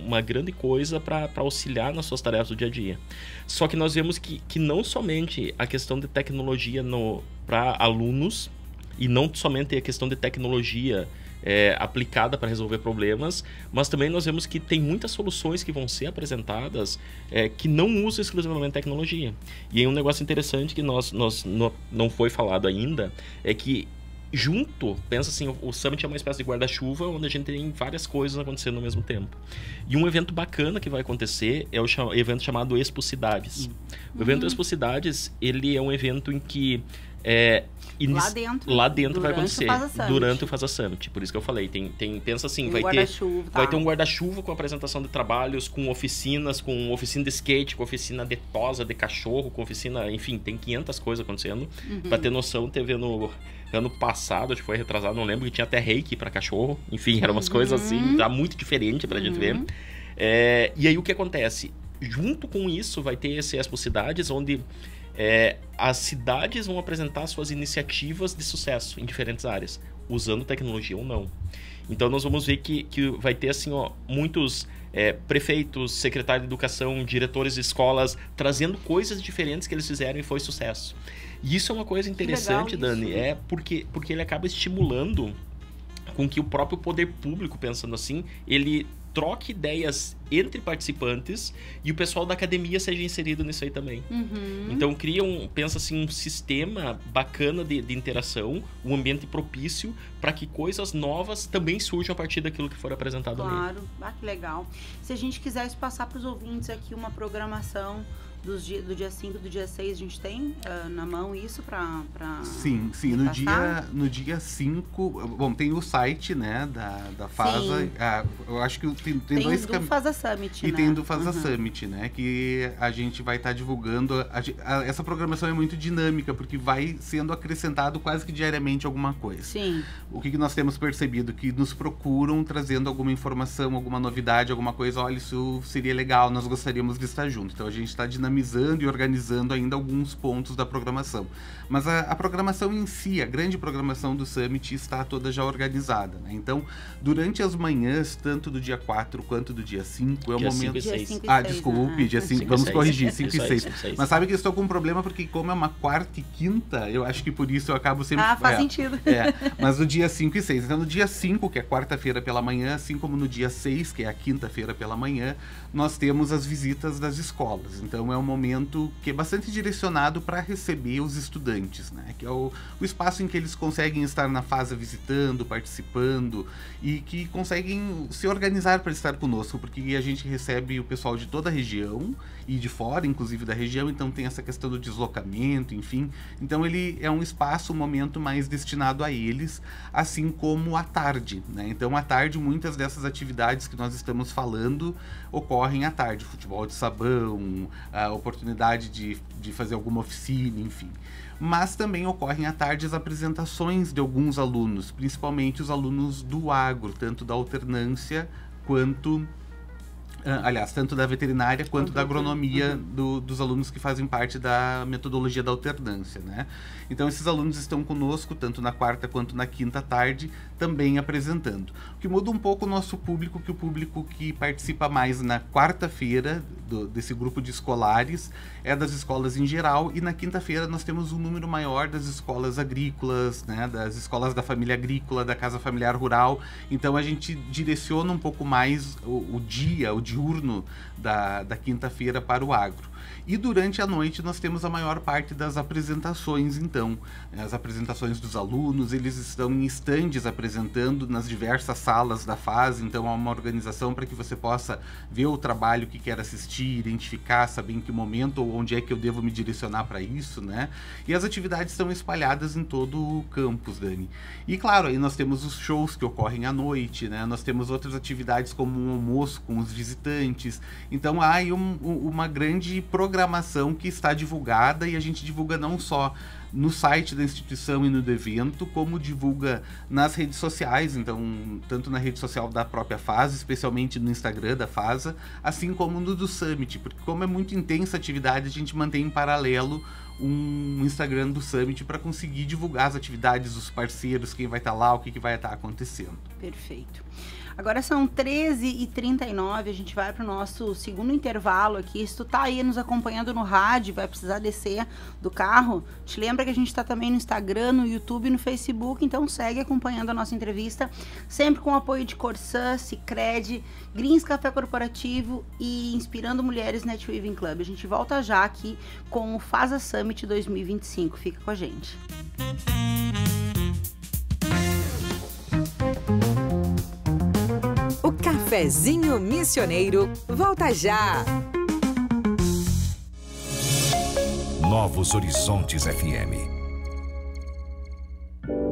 S5: uma grande coisa para auxiliar nas suas tarefas do dia a dia. Só que nós vemos que não somente a questão de tecnologia para alunos, e não somente a questão de tecnologia aplicada para resolver problemas, mas também nós vemos que tem muitas soluções que vão ser apresentadas que não usam exclusivamente tecnologia. E aí um negócio interessante que não foi falado ainda é que pensa assim, o Summit é uma espécie de guarda-chuva onde a gente tem várias coisas acontecendo ao mesmo tempo. E um evento bacana que vai acontecer é o evento chamado Expo Cidades. O evento Expo Cidades, ele é um evento em que lá dentro vai acontecer durante o Faza Summit. Por isso que eu falei, pensa assim, vai ter um guarda-chuva com apresentação de trabalhos, com oficina de skate, com oficina de tosa, de cachorro, com oficina, enfim, tem 500 coisas acontecendo. Pra ter noção, teve no ano passado, acho que foi retrasado, não lembro, que tinha até reiki pra cachorro. Enfim, eram umas coisas assim, tá muito diferente pra gente ver. E aí o que acontece? Junto com isso vai ter esse Expo Cidades, onde as cidades vão apresentar suas iniciativas de sucesso em diferentes áreas, usando tecnologia ou não. Então nós vamos ver que vai ter assim, muitos prefeitos, secretários de educação, diretores de escolas, trazendo coisas diferentes que eles fizeram e foi sucesso. E isso é uma coisa interessante, Dani, porque ele acaba estimulando com que o próprio poder público, pensando assim, ele troque ideias entre participantes e o pessoal da academia seja inserido nisso aí também. Então pensa assim, um sistema bacana de interação, um ambiente propício para que coisas novas também surjam a partir daquilo que for apresentado ali.
S3: Claro, que legal. Se a gente quisesse passar para os ouvintes aqui uma programação do dia 5 e do dia 6, a gente tem na mão isso para
S4: Sim. No dia 5, bom, tem o site, né, da FASA. Eu acho que tem dois
S3: do FASA Summit,
S4: e
S3: né?
S4: tem do FASA Summit, né, que a gente vai estar divulgando. Essa programação é muito dinâmica, porque vai sendo acrescentado quase que diariamente alguma coisa.
S3: Sim.
S4: O que nós temos percebido? Que nos procuram trazendo alguma informação, alguma novidade, alguma coisa. Olha, isso seria legal, nós gostaríamos de estar junto. Então a gente está dinamizando e organizando ainda alguns pontos da programação. Mas a programação em si, a grande programação do Summit está toda já organizada, né? Então, durante as manhãs, tanto do dia 4 quanto do dia 5, é o momento...
S5: Dia 5 e 6.
S4: Desculpe, dia 5, vamos corrigir, 5 e 6.
S5: 5 e 6.
S4: Mas sabe que eu estou com um problema, porque como é uma quarta e quinta, eu acho que por isso eu acabo sempre...
S3: faz sentido.
S4: Mas no dia 5 e 6. Então, no dia 5, que é quarta-feira pela manhã, assim como no dia 6, que é a quinta-feira pela manhã, nós temos as visitas das escolas. Então, é um momento que é bastante direcionado para receber os estudantes, né? Que é o espaço em que eles conseguem estar na fase visitando, participando e que conseguem se organizar para estar conosco, porque a gente recebe o pessoal de toda a região e de fora, inclusive da região, então tem essa questão do deslocamento, enfim. Então ele é um espaço, um momento mais destinado a eles, assim como à tarde, né? Então à tarde muitas dessas atividades que nós estamos falando ocorrem à tarde, futebol de sabão, a oportunidade de fazer alguma oficina, enfim. Mas também ocorrem à tarde as apresentações de alguns alunos, principalmente os alunos do agro, tanto da alternância quanto... tanto da veterinária quanto da agronomia dos alunos que fazem parte da metodologia da alternância, né? Então esses alunos estão conosco, tanto na quarta quanto na quinta tarde, também apresentando. O que muda um pouco o nosso público, que o público que participa mais na quarta-feira desse grupo de escolares é das escolas em geral, e na quinta-feira nós temos um número maior das escolas agrícolas, né? Das escolas da família agrícola, da casa familiar rural. Então a gente direciona um pouco mais o dia diurno da quinta-feira para o agro. E durante a noite nós temos a maior parte das apresentações, então. As apresentações dos alunos, eles estão em estandes apresentando nas diversas salas da fase, então há uma organização para que você possa ver o trabalho que quer assistir, identificar, saber em que momento ou onde é que eu devo me direcionar para isso, né? E as atividades estão espalhadas em todo o campus, Dani. E claro, aí nós temos os shows que ocorrem à noite, né? Nós temos outras atividades como um almoço com os visitantes. Então há aí uma grande programação que está divulgada, e a gente divulga não só no site da instituição e no do evento, como divulga nas redes sociais, então tanto na rede social da própria FASA, especialmente no Instagram da FASA, assim como no do Summit, porque como é muito intensa a atividade, a gente mantém em paralelo um Instagram do Summit para conseguir divulgar as atividades, os parceiros, quem vai estar lá, o que vai estar acontecendo.
S3: Perfeito. Agora são 13h39, a gente vai para o nosso segundo intervalo aqui. Se tu tá aí nos acompanhando no rádio, vai precisar descer do carro, te lembra que a gente está também no Instagram, no YouTube e no Facebook, então segue acompanhando a nossa entrevista, sempre com o apoio de Corsã, Sicredi, Greens Café Corporativo e Inspirando Mulheres NetWeaving Club. A gente volta já aqui com o FASA Summit 2025. Fica com a gente.
S2: O Cafezinho Missioneiro volta já!
S1: Novos Horizontes FM.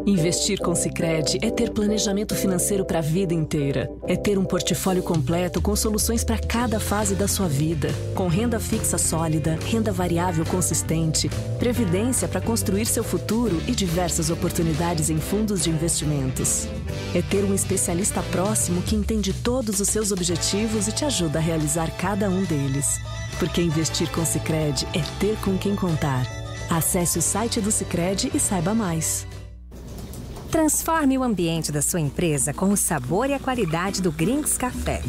S9: Investir com Sicredi é ter planejamento financeiro para a vida inteira. É ter um portfólio completo com soluções para cada fase da sua vida. Com renda fixa sólida, renda variável consistente, previdência para construir seu futuro e diversas oportunidades em fundos de investimentos. É ter um especialista próximo que entende todos os seus objetivos e te ajuda a realizar cada um deles. Porque investir com Sicredi é ter com quem contar. Acesse o site do Sicredi e saiba mais.
S10: Transforme o ambiente da sua empresa com o sabor e a qualidade do Greens Café.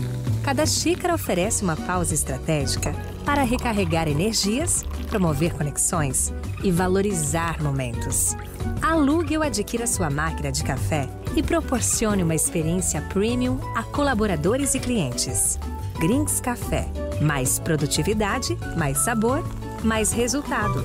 S10: Cada xícara oferece uma pausa estratégica para recarregar energias, promover conexões e valorizar momentos. Alugue ou adquira sua máquina de café e proporcione uma experiência premium a colaboradores e clientes. Greens Café. Mais produtividade, mais sabor, mais resultado.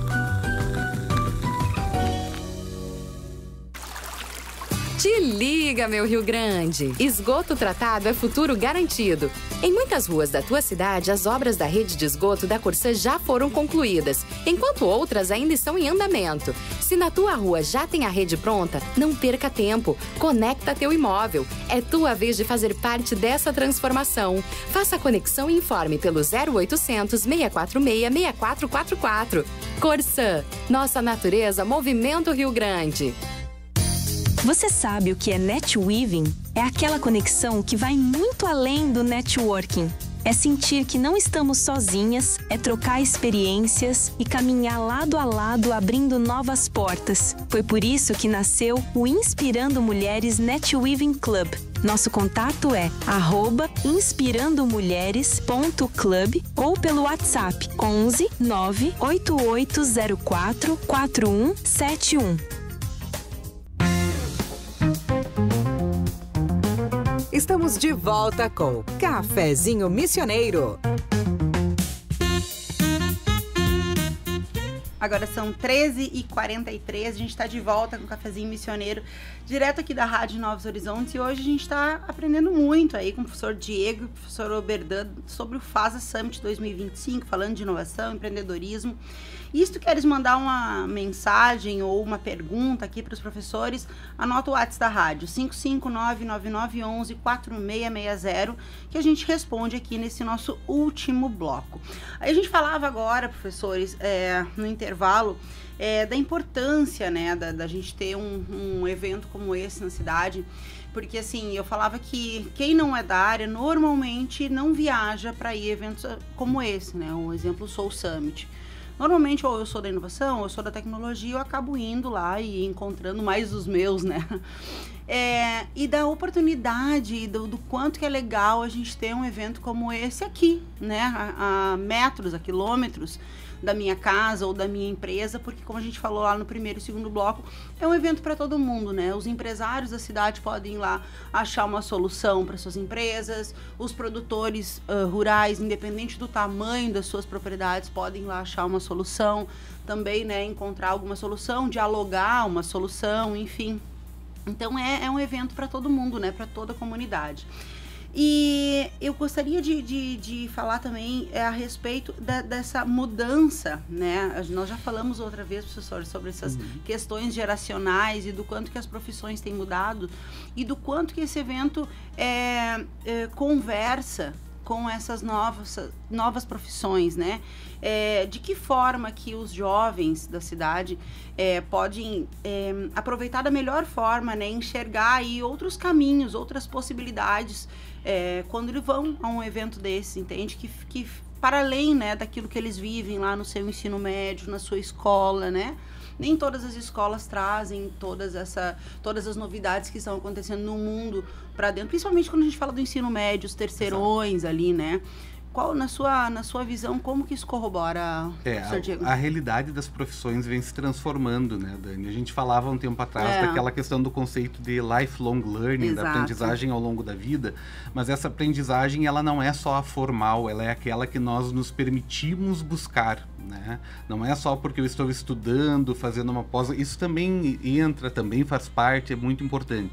S6: Te liga, meu Rio Grande! Esgoto tratado é futuro garantido. Em muitas ruas da tua cidade, as obras da rede de esgoto da Corsã já foram concluídas, enquanto outras ainda estão em andamento. Se na tua rua já tem a rede pronta, não perca tempo. Conecta teu imóvel. É tua vez de fazer parte dessa transformação. Faça a conexão e informe pelo 0800 646 6444. Corsã, nossa natureza, movimento Rio Grande.
S9: Você sabe o que é NetWeaving? É aquela conexão que vai muito além do networking. É sentir que não estamos sozinhas, é trocar experiências e caminhar lado a lado abrindo novas portas. Foi por isso que nasceu o Inspirando Mulheres NetWeaving Club. Nosso contato é @inspirandomulheres.club ou pelo WhatsApp 11 98804 4171.
S2: Estamos de volta com Cafezinho Missioneiro.
S3: Agora são 13h43, a gente está de volta com o Cafezinho Missioneiro, direto aqui da Rádio Novos Horizontes, e hoje a gente está aprendendo muito aí com o professor Diego e o professor Oberdan sobre o FASA Summit 2025, falando de inovação, empreendedorismo. E se tu queres mandar uma mensagem ou uma pergunta aqui para os professores, anota o WhatsApp da rádio, 559-9911-4660, que a gente responde aqui nesse nosso último bloco. Aí a gente falava agora, professores, no intervalo, da importância, né, da gente ter um evento como esse na cidade, porque assim, eu falava que quem não é da área normalmente não viaja para ir a eventos como esse, né, um exemplo, o Soul Summit. Normalmente, ou eu sou da inovação, ou eu sou da tecnologia, eu acabo indo lá e encontrando mais os meus, né? e da oportunidade, do quanto que é legal a gente ter um evento como esse aqui, né? A metros, a quilômetros da minha casa ou da minha empresa, porque como a gente falou lá no primeiro e segundo bloco, é um evento para todo mundo, né? Os empresários da cidade podem ir lá achar uma solução para suas empresas, os produtores rurais, independente do tamanho das suas propriedades, podem ir lá achar uma solução também, né? Encontrar alguma solução, dialogar uma solução, enfim. Então é um evento para todo mundo, né? Para toda a comunidade. E eu gostaria de falar também a respeito dessa mudança, né? Nós já falamos outra vez, professor, sobre essas questões geracionais e do quanto que as profissões têm mudado e do quanto que esse evento conversa com essas novas profissões, né? De que forma que os jovens da cidade podem aproveitar da melhor forma, né? Enxergar aí outros caminhos, outras possibilidades quando eles vão a um evento desse, entende? Que para além, né, daquilo que eles vivem lá no seu ensino médio, na sua escola, né? Nem todas as escolas trazem todas as novidades que estão acontecendo no mundo para dentro, principalmente quando a gente fala do ensino médio, os terceirões ali, né? Qual, na sua visão, como que isso corrobora, professor Diego?
S4: A realidade das profissões vem se transformando, né, Dani? A gente falava um tempo atrás daquela questão do conceito de lifelong learning,
S3: Exato.
S4: da aprendizagem ao longo da vida, mas essa aprendizagem, ela não é só a formal, ela é aquela que nós nos permitimos buscar, né? Não é só porque eu estou estudando, fazendo uma pós, isso também também faz parte, é muito importante.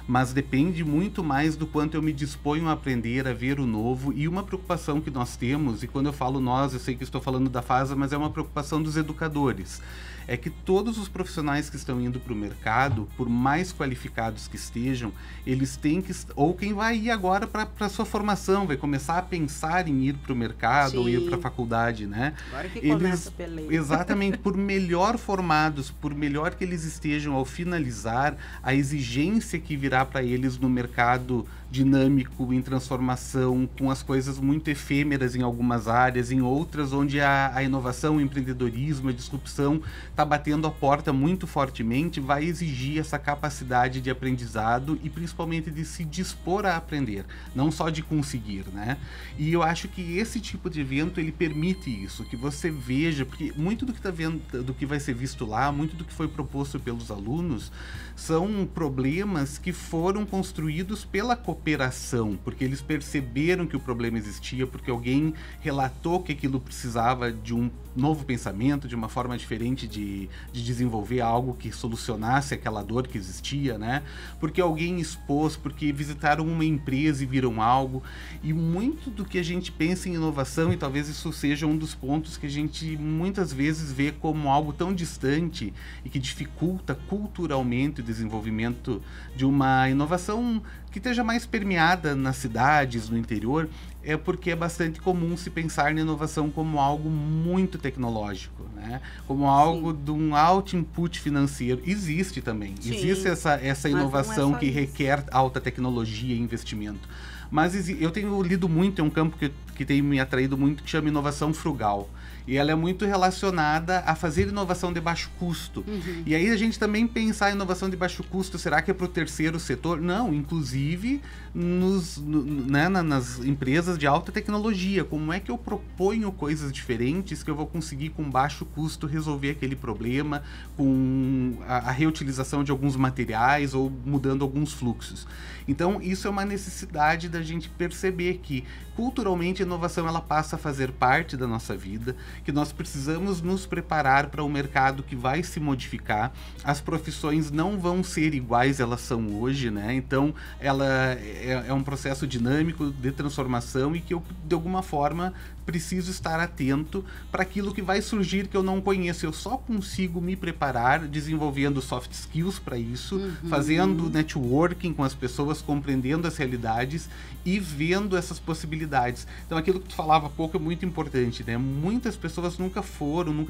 S4: Mas depende muito mais do quanto eu me disponho a aprender, a ver o novo. E uma preocupação que nós temos, e quando eu falo nós, eu sei que estou falando da FASA, mas é uma preocupação dos educadores, é que todos os profissionais que estão indo para o mercado, por mais qualificados que estejam, eles têm que, ou quem vai ir agora para a sua formação, vai começar a pensar em ir para o mercado,
S3: Sim.
S4: ou ir para a faculdade, né?
S3: Agora que começa a peleia.
S4: Exatamente, por melhor formados, por melhor que eles estejam ao finalizar, a exigência que virá para eles no mercado dinâmico, em transformação, com as coisas muito efêmeras em algumas áreas, em outras onde a inovação, o empreendedorismo, a disrupção está batendo a porta muito fortemente, vai exigir essa capacidade de aprendizado e principalmente de se dispor a aprender, não só de conseguir, né? E eu acho que esse tipo de evento, ele permite isso, que você veja, porque muito do que tá vendo, do que vai ser visto lá, muito do que foi proposto pelos alunos, são problemas que foram construídos pela cooperação, porque eles perceberam que o problema existia, porque alguém relatou que aquilo precisava de um novo pensamento, de uma forma diferente de desenvolver algo que solucionasse aquela dor que existia, né? Porque alguém expôs, porque visitaram uma empresa e viram algo. E muito do que a gente pensa em inovação, e talvez isso seja um dos pontos que a gente muitas vezes vê como algo tão distante e que dificulta culturalmente o desenvolvimento de uma inovação que esteja mais permeada nas cidades, no interior, é porque é bastante comum se pensar na inovação como algo muito tecnológico, né? Como algo de um alto input financeiro. Existe também. Sim. Existe essa inovação que requer alta tecnologia e investimento. Mas eu tenho lido muito, é um campo que tem me atraído muito, que chama inovação frugal. E ela é muito relacionada a fazer inovação de baixo custo. Uhum. E aí a gente também pensar em inovação de baixo custo, será que é para o terceiro setor? Não, inclusive nas empresas de alta tecnologia. Como é que eu proponho coisas diferentes que eu vou conseguir com baixo custo resolver aquele problema, com a reutilização de alguns materiais ou mudando alguns fluxos. Então isso é uma necessidade da gente perceber que culturalmente a inovação ela passa a fazer parte da nossa vida, que nós precisamos nos preparar para um mercado que vai se modificar. As profissões não vão ser iguais elas são hoje, né? Então ela é um processo dinâmico de transformação e que eu, de alguma forma, preciso estar atento para aquilo que vai surgir que eu não conheço. Eu só consigo me preparar desenvolvendo soft skills para isso, fazendo networking com as pessoas, compreendendo as realidades e vendo essas possibilidades. Então aquilo que tu falava há pouco é muito importante, né? Muitas pessoas nunca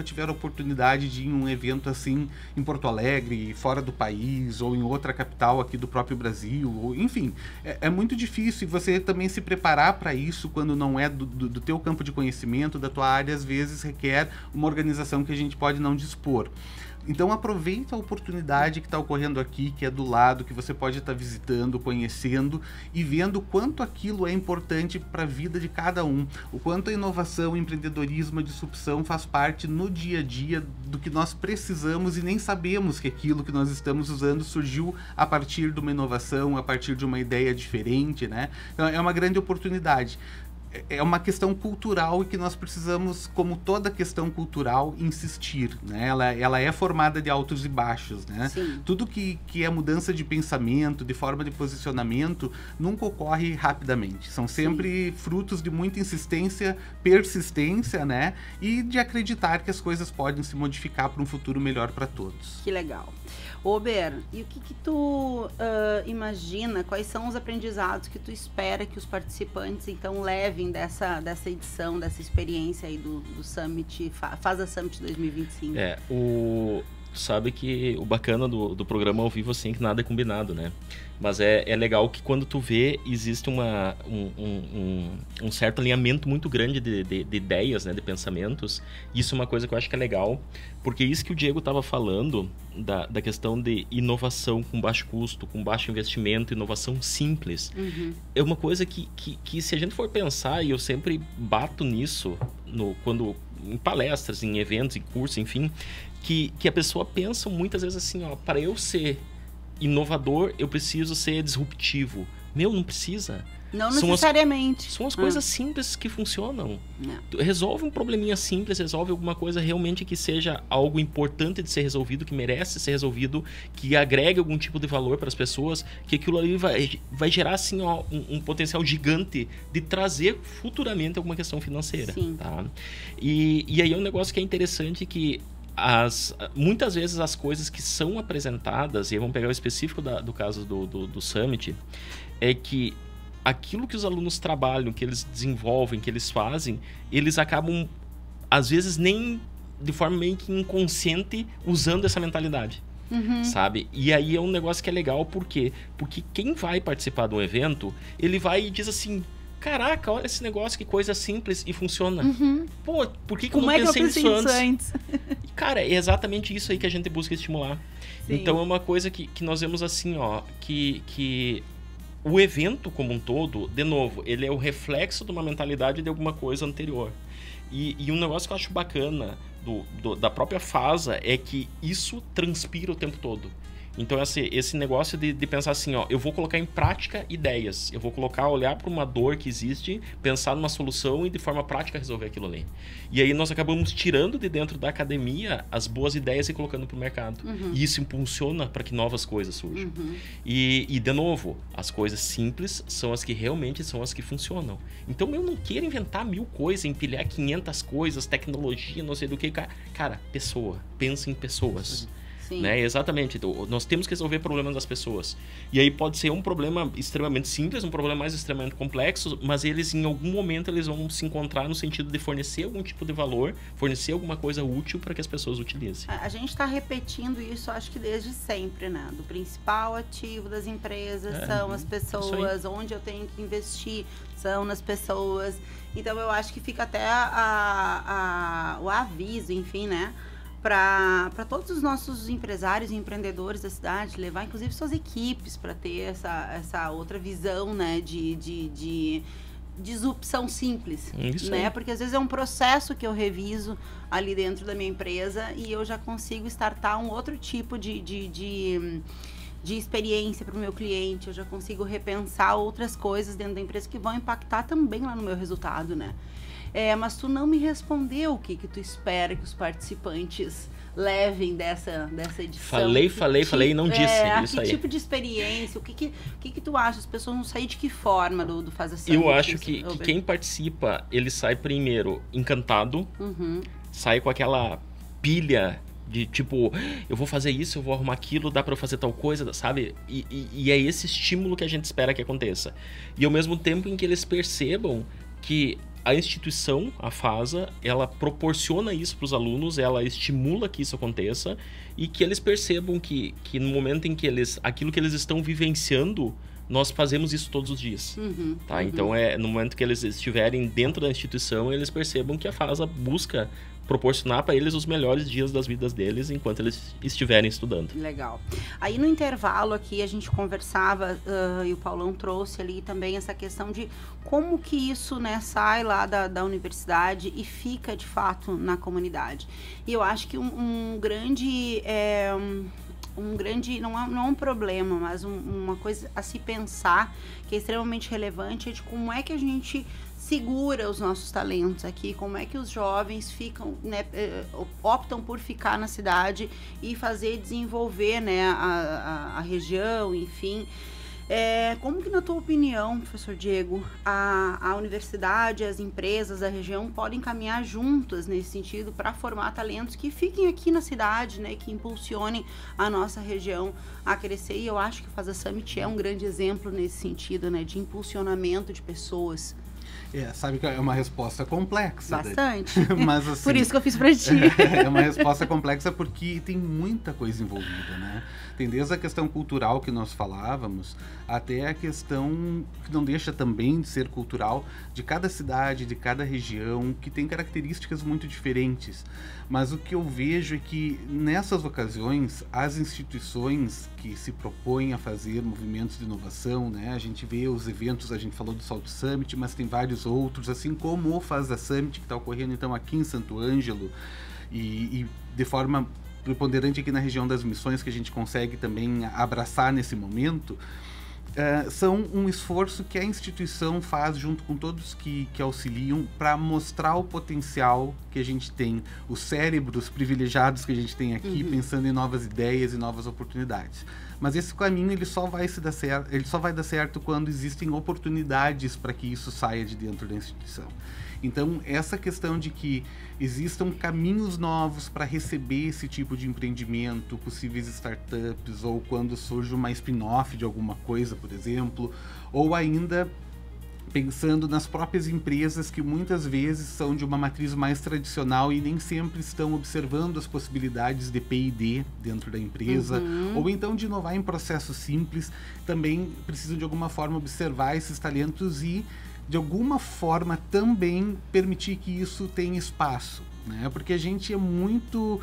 S4: tiveram oportunidade de ir em um evento assim em Porto Alegre, fora do país, ou em outra capital aqui do próprio Brasil, ou, enfim, é muito difícil você também se preparar para isso quando não é do teu campo campo de conhecimento da tua área, às vezes requer uma organização que a gente pode não dispor. Então aproveita a oportunidade que está ocorrendo aqui, que é do lado, que você pode estar visitando, conhecendo e vendo o quanto aquilo é importante para a vida de cada um, o quanto a inovação, empreendedorismo, a disrupção faz parte no dia a dia do que nós precisamos e nem sabemos que aquilo que nós estamos usando surgiu a partir de uma inovação, a partir de uma ideia diferente, né? Então é uma grande oportunidade. É uma questão cultural e que nós precisamos, como toda questão cultural, insistir, né? Ela é formada de altos e baixos, né?
S3: Sim.
S4: Tudo que é mudança de pensamento, de forma de posicionamento, nunca ocorre rapidamente. São sempre frutos de muita insistência, persistência, né? E de acreditar que as coisas podem se modificar para um futuro melhor para todos.
S3: Que legal. Ober, e o que tu imagina, quais são os aprendizados que tu espera que os participantes então levem dessa edição, dessa experiência aí do Summit, FASA Summit 2025?
S5: Sabe que o bacana do programa ao vivo, assim, que nada é combinado, né? Mas é legal que quando tu vê, existe um certo alinhamento muito grande de ideias, né? De pensamentos. Isso é uma coisa que eu acho que é legal, porque isso que o Diego estava falando, da questão de inovação com baixo custo, com baixo investimento, inovação simples, é uma coisa que se a gente for pensar, e eu sempre bato nisso, quando em palestras, em eventos, em cursos, enfim, que a pessoa pensa muitas vezes assim, ó, para eu ser inovador, eu preciso ser disruptivo. Não precisa.
S3: Não necessariamente.
S5: São as coisas simples que funcionam. Resolve um probleminha simples, resolve alguma coisa realmente que seja algo importante de ser resolvido, que merece ser resolvido, que agregue algum tipo de valor para as pessoas, que aquilo ali vai gerar assim, ó, um potencial gigante de trazer futuramente alguma questão financeira.
S3: Sim.
S5: Tá? E aí é um negócio que é interessante que muitas vezes as coisas que são apresentadas, e aí vamos pegar o específico do caso do Summit, é que aquilo que os alunos trabalham, que eles desenvolvem, que eles fazem, eles acabam, às vezes, nem de forma meio que inconsciente, usando essa mentalidade. Sabe? E aí é um negócio que é legal, por quê? Porque quem vai participar de um evento, ele vai e diz assim: caraca, olha esse negócio, que coisa simples e funciona. Pô, por que eu não pensei nisso antes? Cara, é exatamente isso aí que a gente busca estimular.
S3: Sim.
S5: Então é uma coisa que nós vemos assim, ó, que o evento como um todo, de novo, ele é o reflexo de uma mentalidade de alguma coisa anterior. E um negócio que eu acho bacana da própria FASA é que isso transpira o tempo todo. Então esse negócio de pensar assim, ó, eu vou colocar em prática ideias, eu vou olhar para uma dor que existe, pensar numa solução e de forma prática resolver aquilo ali. E aí nós acabamos tirando de dentro da academia as boas ideias e colocando para o mercado. E isso impulsiona para que novas coisas surjam. E de novo, as coisas simples são as que realmente são as que funcionam. Então eu não quero inventar 1000 coisas, empilhar 500 coisas, tecnologia, não sei do que. Cara, pensa em pessoas. Né? Exatamente, então, nós temos que resolver problemas das pessoas. E aí pode ser um problema extremamente simples, um problema mais extremamente complexo, mas eles em algum momento eles vão se encontrar no sentido de fornecer algum tipo de valor, fornecer alguma coisa útil para que as pessoas utilizem.
S3: A gente está repetindo isso, acho que desde sempre, né? Do principal ativo das empresas são as pessoas, onde eu tenho que investir são nas pessoas. Então eu acho que fica até o aviso, enfim, né? Para todos os nossos empresários e empreendedores da cidade, levar inclusive suas equipes para ter essa outra visão, né, de disrupção simples, né? Porque às vezes é um processo que eu reviso ali dentro da minha empresa e eu já consigo startar um outro tipo de experiência para o meu cliente, eu já consigo repensar outras coisas dentro da empresa que vão impactar também lá no meu resultado, né? Mas tu não me respondeu o que tu espera que os participantes levem dessa edição.
S5: Falei e não disse. Isso aí.
S3: Que tipo de experiência? O que tu acha? As pessoas vão sair de que forma do FASA Summit?
S5: Eu acho que quem participa, ele sai primeiro encantado, sai com aquela pilha de tipo, eu vou fazer isso, eu vou arrumar aquilo, dá pra eu fazer tal coisa, sabe? E é esse estímulo que a gente espera que aconteça. E ao mesmo tempo em que eles percebam que a instituição, a FASA, ela proporciona isso para os alunos, ela estimula que isso aconteça e que eles percebam que no momento em que aquilo que eles estão vivenciando nós fazemos isso todos os dias. Tá? Então, no momento que eles estiverem dentro da instituição, eles percebam que a FASA busca proporcionar para eles os melhores dias das vidas deles enquanto eles estiverem estudando.
S3: Legal. Aí no intervalo aqui a gente conversava e o Paulão trouxe ali também essa questão de como que isso, né, sai lá da universidade e fica de fato na comunidade. E eu acho que um grande, não é um problema, mas uma coisa a se pensar que é extremamente relevante é de como é que a gente segura os nossos talentos aqui, como é que os jovens ficam, né, optam por ficar na cidade e desenvolver, né, a região, enfim. Como que, na tua opinião, professor Diego, a universidade, as empresas da região podem caminhar juntas nesse sentido para formar talentos que fiquem aqui na cidade, né, que impulsionem a nossa região a crescer? E eu acho que o FASA Summit é um grande exemplo nesse sentido, né, de impulsionamento de pessoas.
S4: Sabe que é uma resposta complexa.
S3: Bastante.
S4: Mas, assim,
S3: por isso que eu fiz pra ti.
S4: É uma resposta complexa porque tem muita coisa envolvida, né? Tem desde a questão cultural que nós falávamos, até a questão que não deixa também de ser cultural, de cada cidade, de cada região, que tem características muito diferentes. Mas o que eu vejo é que, nessas ocasiões, as instituições que se propõem a fazer movimentos de inovação, né? A gente vê os eventos, a gente falou do Salt Summit, mas tem vários outros, assim como o FASA Summit, que está ocorrendo então aqui em Santo Ângelo, e de forma preponderante aqui na região das Missões, que a gente consegue também abraçar nesse momento, são um esforço que a instituição faz junto com todos que auxiliam para mostrar o potencial que a gente tem, os cérebros privilegiados que a gente tem aqui, pensando em novas ideias e novas oportunidades. Mas esse caminho ele só vai dar certo quando existem oportunidades para que isso saia de dentro da instituição. Então, essa questão de que existam caminhos novos para receber esse tipo de empreendimento, possíveis startups, ou quando surge uma spin-off de alguma coisa, por exemplo, ou ainda pensando nas próprias empresas que muitas vezes são de uma matriz mais tradicional e nem sempre estão observando as possibilidades de P&D dentro da empresa, ou então de inovar em processos simples, também precisam de alguma forma observar esses talentos e de alguma forma também permitir que isso tenha espaço, né? Porque a gente é muito,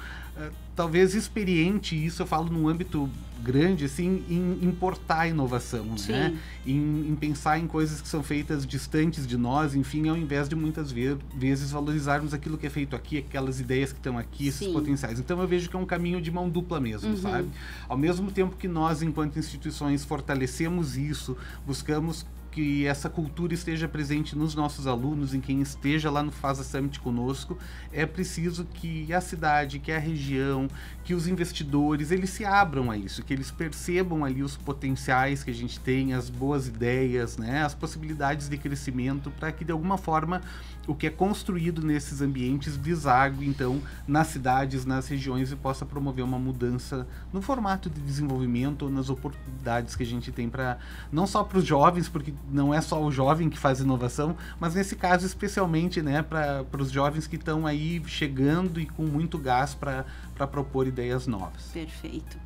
S4: talvez experiente, isso eu falo num âmbito grande, assim, em importar a inovação, né? Em pensar em coisas que são feitas distantes de nós, enfim, ao invés de muitas vezes valorizarmos aquilo que é feito aqui, aquelas ideias que estão aqui, esses potenciais. Então eu vejo que é um caminho de mão dupla mesmo, sabe? Ao mesmo tempo que nós, enquanto instituições, fortalecemos isso, buscamos que essa cultura esteja presente nos nossos alunos, em quem esteja lá no FASA Summit conosco, é preciso que a cidade, que a região, que os investidores, eles se abram a isso, que eles percebam ali os potenciais que a gente tem, as boas ideias, né, as possibilidades de crescimento, para que de alguma forma o que é construído nesses ambientes desague, então, nas cidades, nas regiões e possa promover uma mudança no formato de desenvolvimento ou nas oportunidades que a gente tem para, não só para os jovens, porque não é só o jovem que faz inovação, mas nesse caso especialmente, né, para os jovens que estão aí chegando e com muito gás para propor ideias novas.
S3: Perfeito.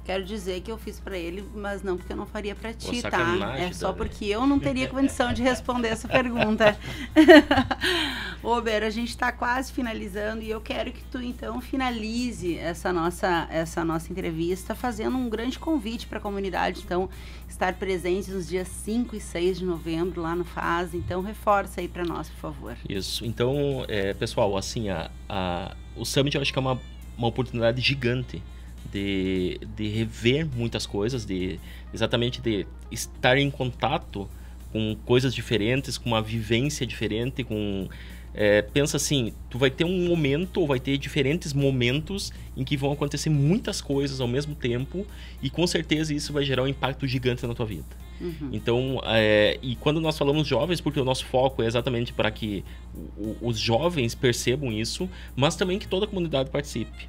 S3: Quero dizer que eu fiz para ele, mas não porque eu não faria para ti, tá? É só
S5: também.
S3: Porque eu não teria condição de responder essa pergunta. Ô, Bero, a gente está quase finalizando e eu quero que tu, então, finalize essa nossa entrevista fazendo um grande convite para a comunidade, então, estar presente nos dias 5 e 6 de novembro lá no FASA. Então, reforça aí para nós, por favor.
S5: Isso. Então, pessoal, assim, o Summit eu acho que é uma oportunidade gigante de rever muitas coisas, exatamente de estar em contato com coisas diferentes, com uma vivência diferente, pensa assim, tu vai ter um momento ou vai ter diferentes momentos em que vão acontecer muitas coisas ao mesmo tempo e com certeza isso vai gerar um impacto gigante na tua vida. Então, e quando nós falamos jovens, porque o nosso foco é exatamente para que os jovens percebam isso, mas também que toda a comunidade participe.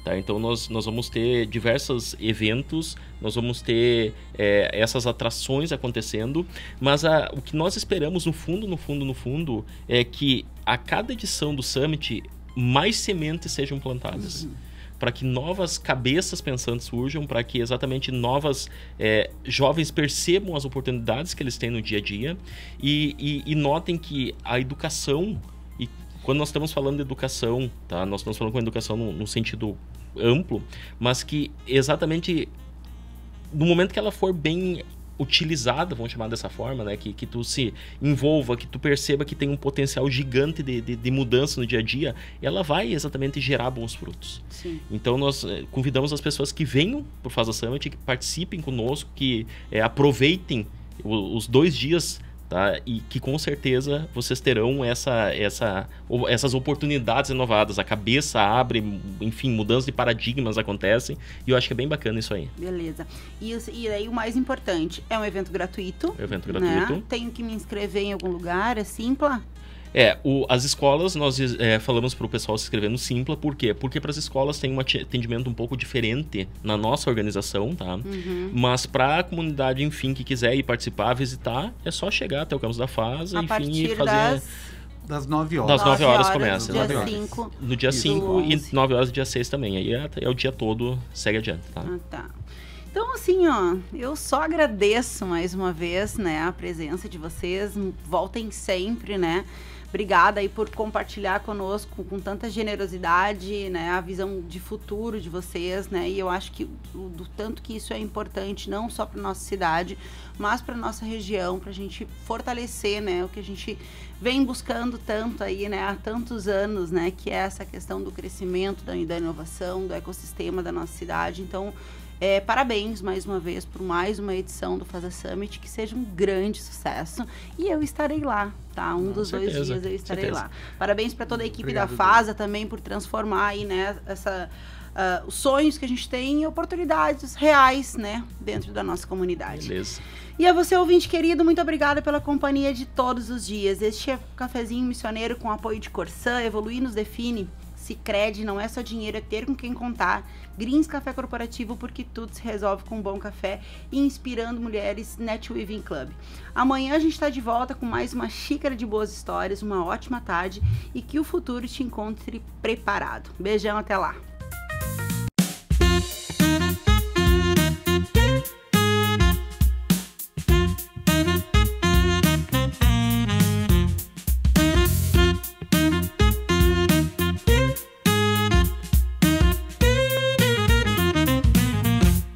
S5: Tá? Então nós vamos ter diversos eventos, nós vamos ter essas atrações acontecendo, mas o que nós esperamos no fundo, é que a cada edição do Summit mais sementes sejam plantadas. para que novas cabeças pensantes surjam, para que exatamente novas jovens percebam as oportunidades que eles têm no dia a dia e notem que a educação, e quando nós estamos falando de educação, tá? Nós estamos falando com educação no sentido amplo, mas que exatamente no momento que ela for bem utilizada, vamos chamar dessa forma, né? Que tu se envolva, que tu perceba que tem um potencial gigante de mudança no dia a dia, ela vai exatamente gerar bons frutos.
S3: Sim.
S5: Então nós convidamos as pessoas que venham para o FASA Summit, que participem conosco, que aproveitem os 2 dias, tá? E que com certeza vocês terão essas oportunidades renovadas. A cabeça abre, enfim, mudanças de paradigmas acontecem. E eu acho que é bem bacana isso aí.
S3: Beleza. E aí o mais importante, é um evento gratuito.
S5: É um evento gratuito.
S3: Né? Tenho que me inscrever em algum lugar, é Simpla?
S5: As escolas, nós falamos para o pessoal se inscrever no Simpla, por quê? Porque para as escolas tem um atendimento um pouco diferente na nossa organização, tá?
S3: Uhum.
S5: Mas para a comunidade, enfim, que quiser ir participar, visitar, é só chegar até o campus da FASA, enfim, e fazer...
S4: Das 9 horas.
S5: Das 9 horas começa.
S3: No dia 5.
S5: No dia 5 e 9 horas do dia 6 também. Aí é o dia todo, segue adiante, tá?
S3: Tá. Então, assim, ó, eu só agradeço mais uma vez, né, a presença de vocês. Voltem sempre, né? Obrigada aí por compartilhar conosco com tanta generosidade, né, a visão de futuro de vocês, né, e eu acho que do tanto que isso é importante, não só para nossa cidade, mas para nossa região, para a gente fortalecer, né, o que a gente vem buscando tanto aí, né, há tantos anos, né, que é essa questão do crescimento, da inovação, do ecossistema da nossa cidade. Então, parabéns mais uma vez por mais uma edição do FASA Summit, que seja um grande sucesso, e eu estarei lá, tá? Dos 2 dias eu estarei lá. Parabéns para toda a equipe da FASA também por transformar aí, né, os sonhos que a gente tem em oportunidades reais, né, dentro da nossa comunidade.
S5: Beleza.
S3: E a você, ouvinte querido, muito obrigada pela companhia de todos os dias. Este é o Cafezinho Missioneiro com apoio de Corsã, Evoluir nos define. Sicredi, não é só dinheiro, é ter com quem contar. Greens Café Corporativo, porque tudo se resolve com um bom café, e Inspirando Mulheres NetWeaving Club. Amanhã a gente está de volta com mais uma xícara de boas histórias, uma ótima tarde e que o futuro te encontre preparado. Beijão, até lá!